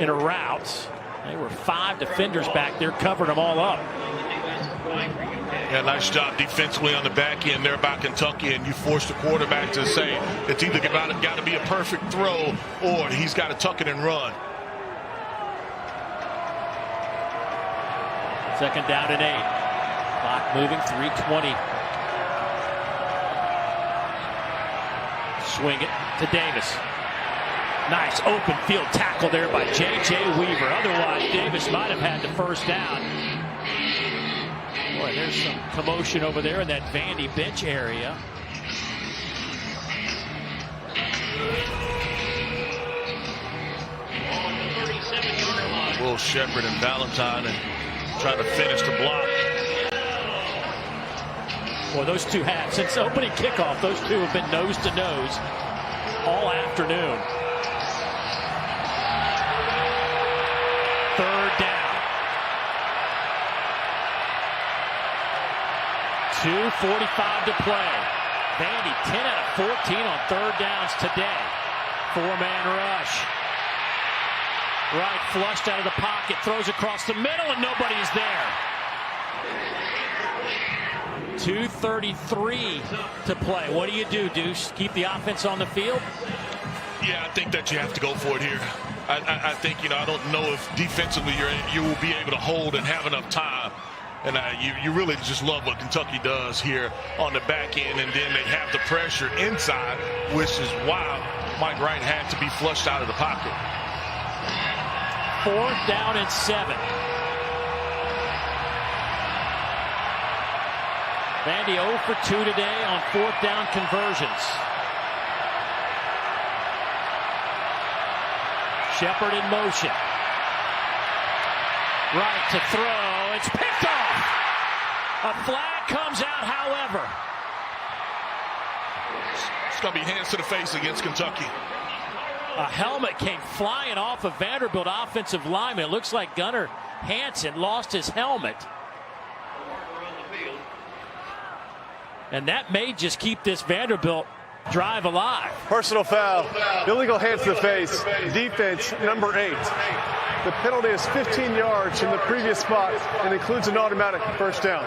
in a route. There were 5 defenders back there covering them all up. Yeah, nice job defensively on the back end there by Kentucky, and you force the quarterback to say it's either got to be a perfect throw or he's got to tuck it and run. Second down and 8. Clock moving, 3:20. Swing it to Davis. Nice open field tackle there by J.J. Weaver. Otherwise, Davis might have had the first down. Boy, there's some commotion over there in that Vandy bench area. Will Shepard and Valentine and trying to finish the block. Boy, those two have, since opening kickoff, those two have been nose to nose all afternoon. Third down. 2:45 to play. Vandy 10 out of 14 on third downs today. 4-man rush. Wright flushed out of the pocket, throws across the middle, and nobody's there. 2:33 to play. What do you do, Deuce? Keep the offense on the field? Yeah, I think that you have to go for it here. I think, I don't know if defensively you will be able to hold and have enough time. And you really just love what Kentucky does here on the back end. And then they have the pressure inside, which is why Mike Wright had to be flushed out of the pocket. 4th down and 7. Vandy 0 for 2 today on 4th down conversions. Shepard in motion. Wright to throw. It's picked off. A flag comes out, however. It's going to be hands to the face against Kentucky. A helmet came flying off of Vanderbilt offensive lineman. It looks like Gunnar Hansen lost his helmet. And that may just keep this Vanderbilt drive alive. Personal foul. Illegal hands to the face. Defense, number 8. The penalty is 15 yards from the previous spot and includes an automatic first down.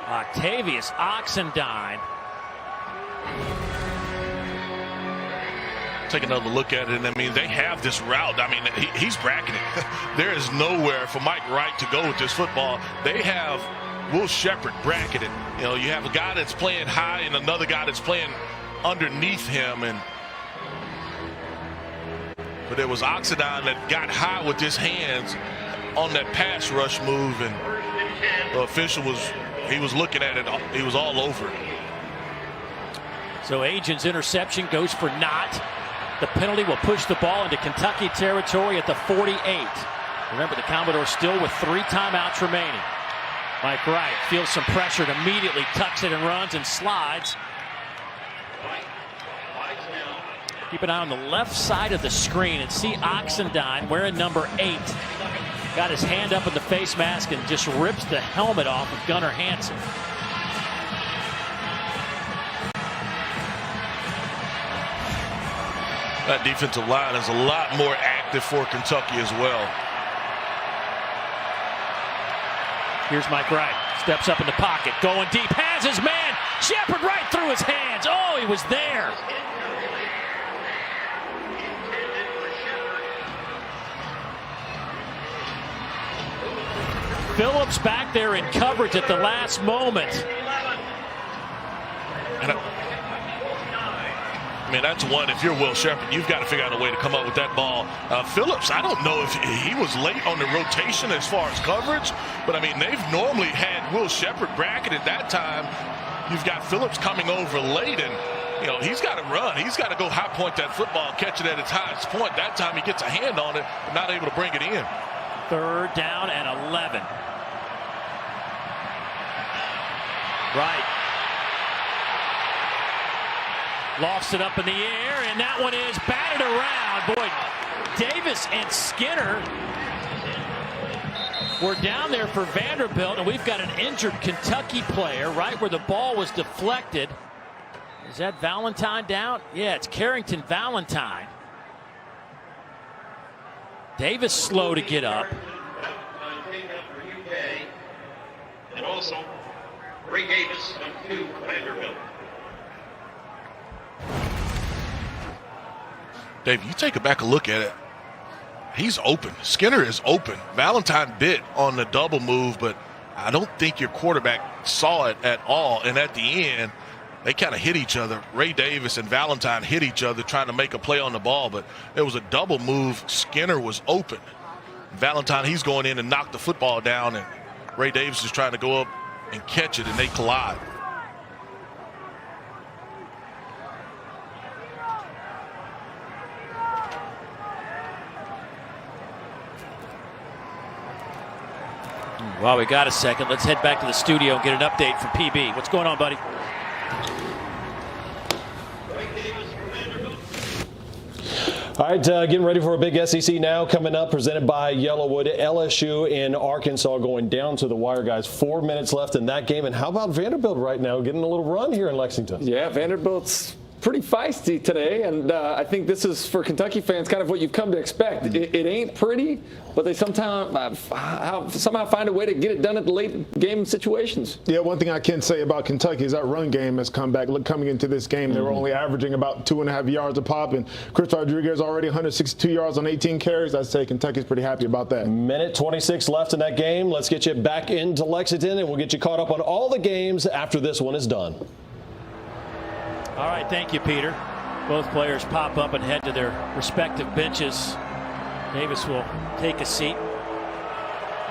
Octavius Oxendine. Take another look at it, and I mean, they have this route. I mean, he's bracketing it. There is nowhere for Mike Wright to go with this football. They have Will Shepherd bracketed. You know, you have a guy that's playing high and another guy that's playing underneath him. But it was Oxendine that got high with his hands on that pass rush move, and the official was looking at it. He was all over it. So Agent's interception goes for naught. The penalty will push the ball into Kentucky territory at the 48. Remember, the Commodores still with 3 timeouts remaining. Mike Wright feels some pressure and immediately tucks it and runs and slides. Keep an eye on the left side of the screen and see Oxendine wearing number 8. Got his hand up in the face mask and just rips the helmet off of Gunnar Hansen. That defensive line is a lot more active for Kentucky as well. Here's Mike Wright. Steps up in the pocket. Going deep. Has his man. Shepherd right through his hands. Oh, he was there. Phillips back there in coverage at the last moment. I mean, that's one. If you're Will Shepherd, you've got to figure out a way to come up with that ball. Phillips, I don't know if he was late on the rotation as far as coverage, but I mean, they've normally had Will Shepherd bracketed that time. You've got Phillips coming over late, and you know he's got to run. He's got to go high point that football, catch it at its highest point. That time he gets a hand on it, but not able to bring it in. 3rd down and 11. Right. Lofts it up in the air, and that one is batted around. Boy, Davis and Skinner were down there for Vanderbilt, and we've got an injured Kentucky player right where the ball was deflected. Is that Valentine down? Yeah, it's Carrington Valentine. Davis slow to get up. And also, Ray Davis to Vanderbilt. Dave, you take back a look at it. He's open. Skinner is open. Valentine bit on the double move, but I don't think your quarterback saw it at all. And at the end, they kind of hit each other. Ray Davis and Valentine hit each other trying to make a play on the ball, but it was a double move. Skinner was open. Valentine, he's going in and knock the football down, and Ray Davis is trying to go up and catch it, and they collide. Well, we got a second. Let's head back to the studio and get an update from PB. What's going on, buddy? All right, getting ready for a big SEC now coming up, presented by Yellowwood. LSU in Arkansas going down to the wire, guys. 4 minutes left in that game. And how about Vanderbilt right now getting a little run here in Lexington? Yeah, Vanderbilt's pretty feisty today, and I think this is, for Kentucky fans, kind of what you've come to expect. It ain't pretty, but they somehow find a way to get it done at the late game situations. Yeah, one thing I can say about Kentucky is that run game has come back. Look, coming into this game, they were only averaging about 2.5 yards a pop, and Chris Rodriguez already 162 yards on 18 carries. I'd say Kentucky's pretty happy about that. Minute 26 left in that game. Let's get you back into Lexington, and we'll get you caught up on all the games after this one is done. All right, thank you, Peter. Both players pop up and head to their respective benches. Davis will take a seat.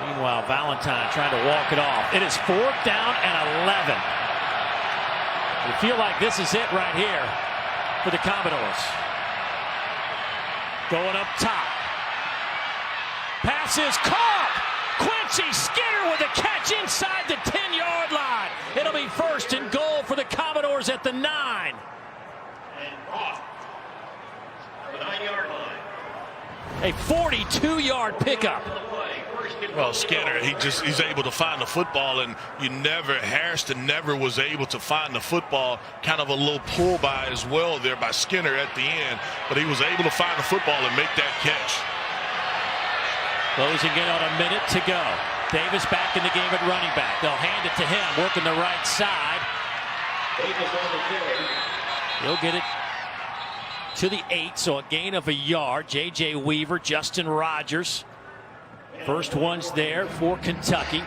Meanwhile, Valentine trying to walk it off. It is 4th down and 11. You feel like this is it right here for the Commodores. Going up top. Pass is caught. Quincy Skinner with a catch inside the 10-yard line. It'll be 1st and goal for the Commodores at the 9. And off the 9-yard line. A 42-yard pickup. Well, Skinner, he's able to find the football, and Harrison never was able to find the football. Kind of a little pull by as well there by Skinner at the end, but he was able to find the football and make that catch. Closing in on a minute to go. Davis back in the game at running back. They'll hand it to him, working the right side. He'll get it to the 8, so a gain of a yard. J.J. Weaver, Justin Rogers. First one's there for Kentucky.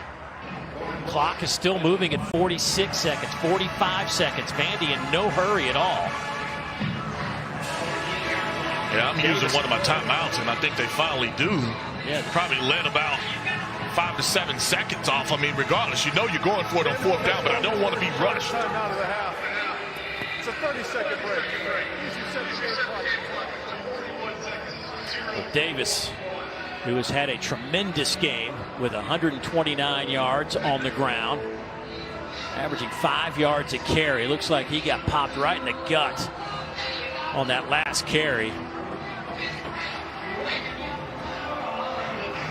Clock is still moving at 46 seconds, 45 seconds. Vandy in no hurry at all. Yeah, I'm using one of my timeouts, and I think they finally do. Yeah, probably let about 5 to 7 seconds off. I mean, regardless, you're going for it on 4th down, but I don't want to be rushed. Time out of the half. It's a 30-second break. Davis, who has had a tremendous game with 129 yards on the ground, averaging 5 yards a carry. Looks like he got popped right in the gut on that last carry.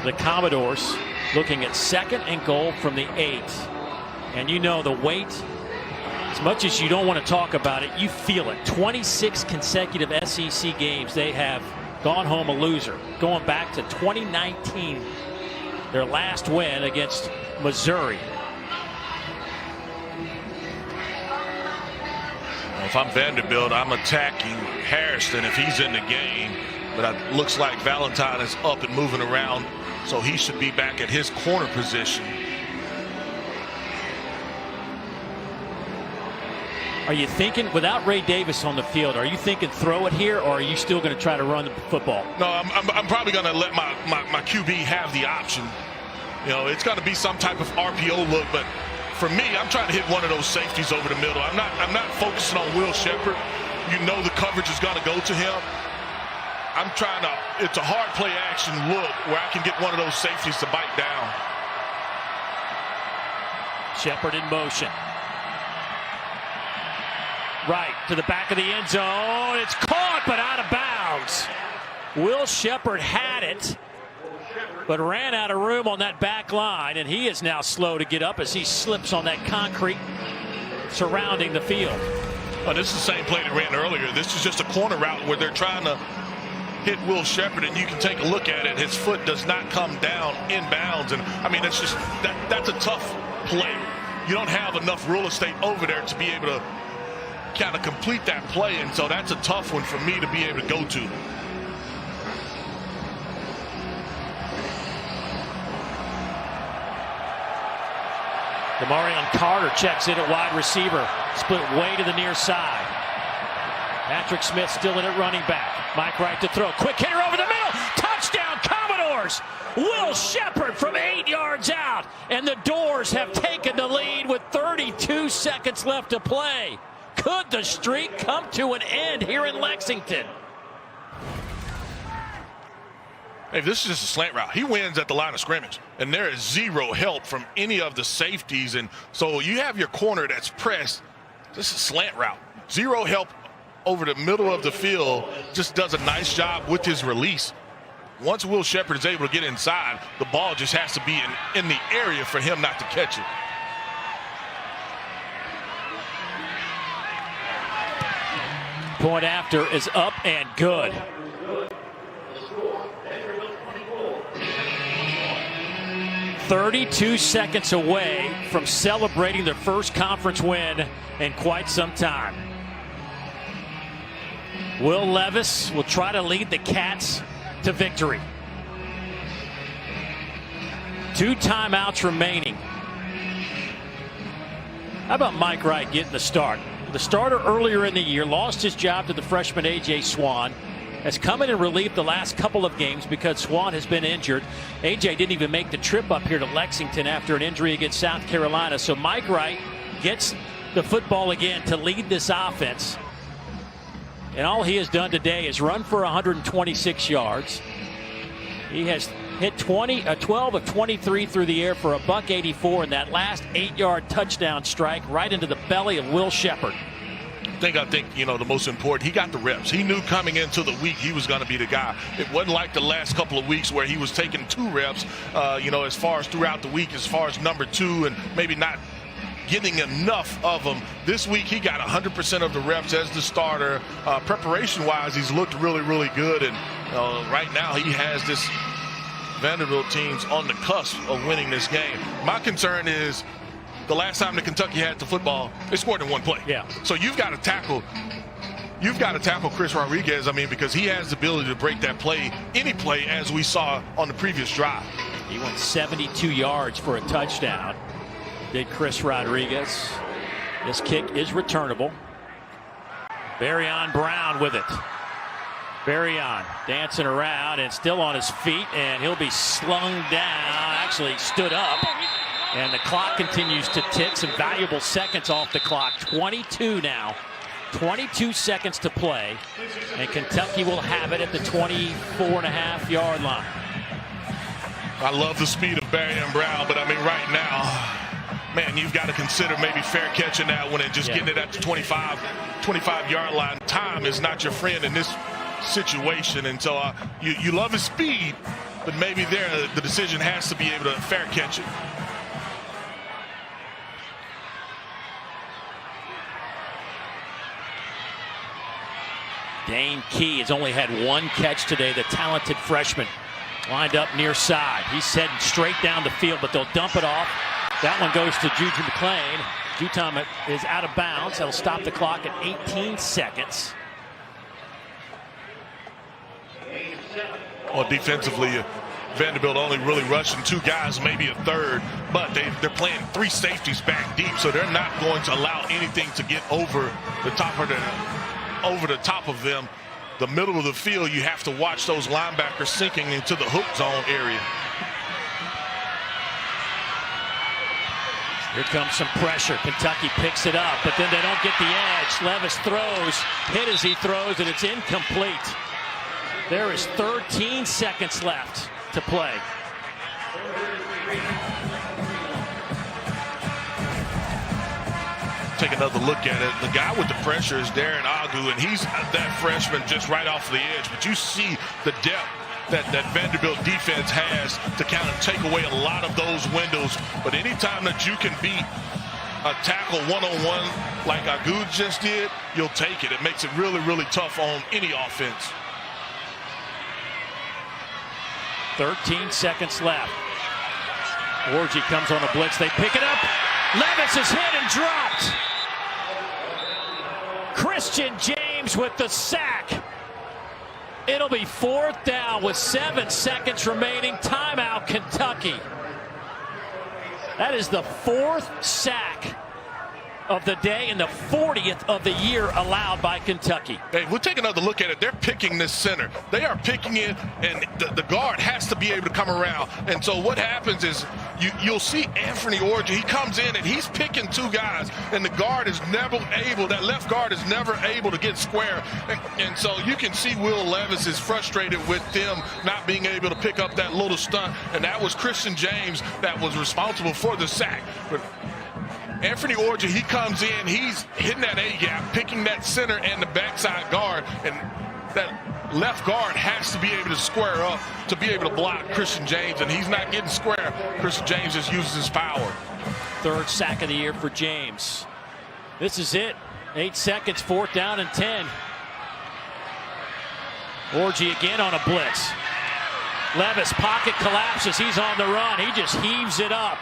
The Commodores looking at 2nd and goal from the 8. And you know the weight, as much as you don't want to talk about it, you feel it. 26 consecutive SEC games they have gone home a loser, going back to 2019, their last win against Missouri. If I'm Vanderbilt, I'm attacking Harrison if he's in the game, but it looks like Valentine is up and moving around, so he should be back at his corner position. Are you thinking, without Ray Davis on the field, are you thinking throw it here, or are you still going to try to run the football? No, I'm probably going to let my QB have the option. You know, it's going to be some type of RPO look, but for me, I'm trying to hit one of those safeties over the middle. I'm not focusing on Will Sheppard. You know the coverage is going to go to him. I'm trying to, it's a hard play action look where I can get one of those safeties to bite down. Sheppard in motion. Right to the back of the end zone. It's caught, but out of bounds. Will Sheppard had it, but ran out of room on that back line, and he is now slow to get up as he slips on that concrete surrounding the field. Oh, this is the same play they ran earlier. This is just a corner route where they're trying to hit Will Sheppard, and you can take a look at it. His foot does not come down inbounds, and I mean, it's just that's a tough play. You don't have enough real estate over there to be able to kind of complete that play, and so that's a tough one for me to be able to go to. Demarion Carter checks in at wide receiver, split way to the near side. Patrick Smith still in at running back. Mike Wright to throw, quick hitter over the middle, touchdown Commodores. Will Sheppard from 8 yards out, and the Doors have taken the lead with 32 seconds left to play. Could the streak come to an end here in Lexington? Hey, this is just a slant route. He wins at the line of scrimmage, and there is zero help from any of the safeties. And so you have your corner that's pressed. This is a slant route. Zero help over the middle of the field. Just does a nice job with his release. Once Will Sheppard is able to get inside, the ball just has to be in the area for him not to catch it. Point after is up and good. "32 seconds away from celebrating their first conference win in quite some time. Will Levis will try to lead the Cats to victory. 2 timeouts remaining. How about Mike Wright getting the start? The starter earlier in the year lost his job to the freshman A.J. Swan. Has come in and relieved the last couple of games because Swan has been injured. A.J. didn't even make the trip up here to Lexington after an injury against South Carolina. So Mike Wright gets the football again to lead this offense. And all he has done today is run for 126 yards. He has hit 12 of 23 through the air for $184 in that last 8-yard touchdown strike right into the belly of Will Sheppard. I think, the most important, he got the reps. He knew coming into the week he was going to be the guy. It wasn't like the last couple of weeks where he was taking 2 reps, as far as throughout the week, as far as number 2, and maybe not getting enough of them. This week he got 100% of the reps as the starter. Preparation-wise, he's looked really, really good, and right now he has this Vanderbilt team's on the cusp of winning this game. My concern is the last time that Kentucky had the football, they scored in 1 play. Yeah. So you've got to tackle Chris Rodriguez, because he has the ability to break that play, any play, as we saw on the previous drive. He went 72 yards for a touchdown, did Chris Rodriguez. This kick is returnable. Barrion Brown with it. Barrion dancing around and still on his feet, and he'll be slung down, actually stood up. And the clock continues to tick. Some valuable seconds off the clock. 22 now. 22 seconds to play. And Kentucky will have it at the 24.5-yard line. I love the speed of Barrion Brown, but right now, man, you've got to consider maybe fair catching that one and just getting it at the 25-yard line. Time is not your friend in this situation. And so you love his speed, but maybe there the decision has to be able to fair catch it. Dane Key has only had 1 catch today, the talented freshman. Lined up near side. He's heading straight down the field, but they'll dump it off. That one goes to Juju McClain. Jutom is out of bounds. That'll stop the clock at 18 seconds. Well, defensively, Vanderbilt only really rushing 2 guys, maybe a third, but they're playing 3 safeties back deep, so they're not going to allow anything to get over the top of them. The middle of the field, you have to watch those linebackers sinking into the hook zone area. Here comes some pressure. Kentucky picks it up, but then they don't get the edge. Levis throws, hit as he throws, and it's incomplete. There is 13 seconds left to play. Take another look at it. The guy with the pressure is Darren Agu, and he's that freshman just right off the edge. But you see the depth that Vanderbilt defense has to kind of take away a lot of those windows. But anytime that you can beat a tackle one-on-one like Agu just did, you'll take it. It makes it really, really tough on any offense. 13 seconds left. Orji comes on a blitz. They pick it up. Levis is hit and dropped. Christian James with the sack. It'll be 4th down with 7 seconds remaining. Timeout, Kentucky. That is the 4th sack of the day and the 40th of the year allowed by Kentucky. Hey, we'll take another look at it. They're picking this center. They are picking it, and the guard has to be able to come around. And so what happens is you'll see Anthony Orji. He comes in, and he's picking 2 guys, and the guard is never able, that left guard is never able to get square. And so you can see Will Levis is frustrated with them not being able to pick up that little stunt, and that was Christian James that was responsible for the sack. But Anthony Orji, he comes in, he's hitting that A-gap, picking that center and the backside guard, and that left guard has to be able to square up to be able to block Christian James, and he's not getting square. Christian James just uses his power. 3rd sack of the year for James. This is it. 8 seconds, 4th down and 10. Orji again on a blitz. Levis, pocket collapses. He's on the run. He just heaves it up.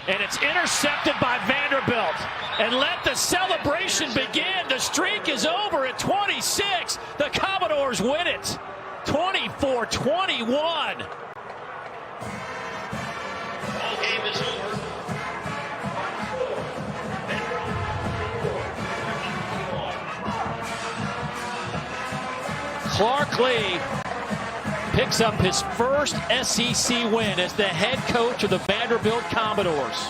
And it's intercepted by Vanderbilt. And let the celebration begin. The streak is over at 26. The Commodores win it. 24-21. Ball game is over. Clark Lee picks up his first SEC win as the head coach of the Vanderbilt Commodores.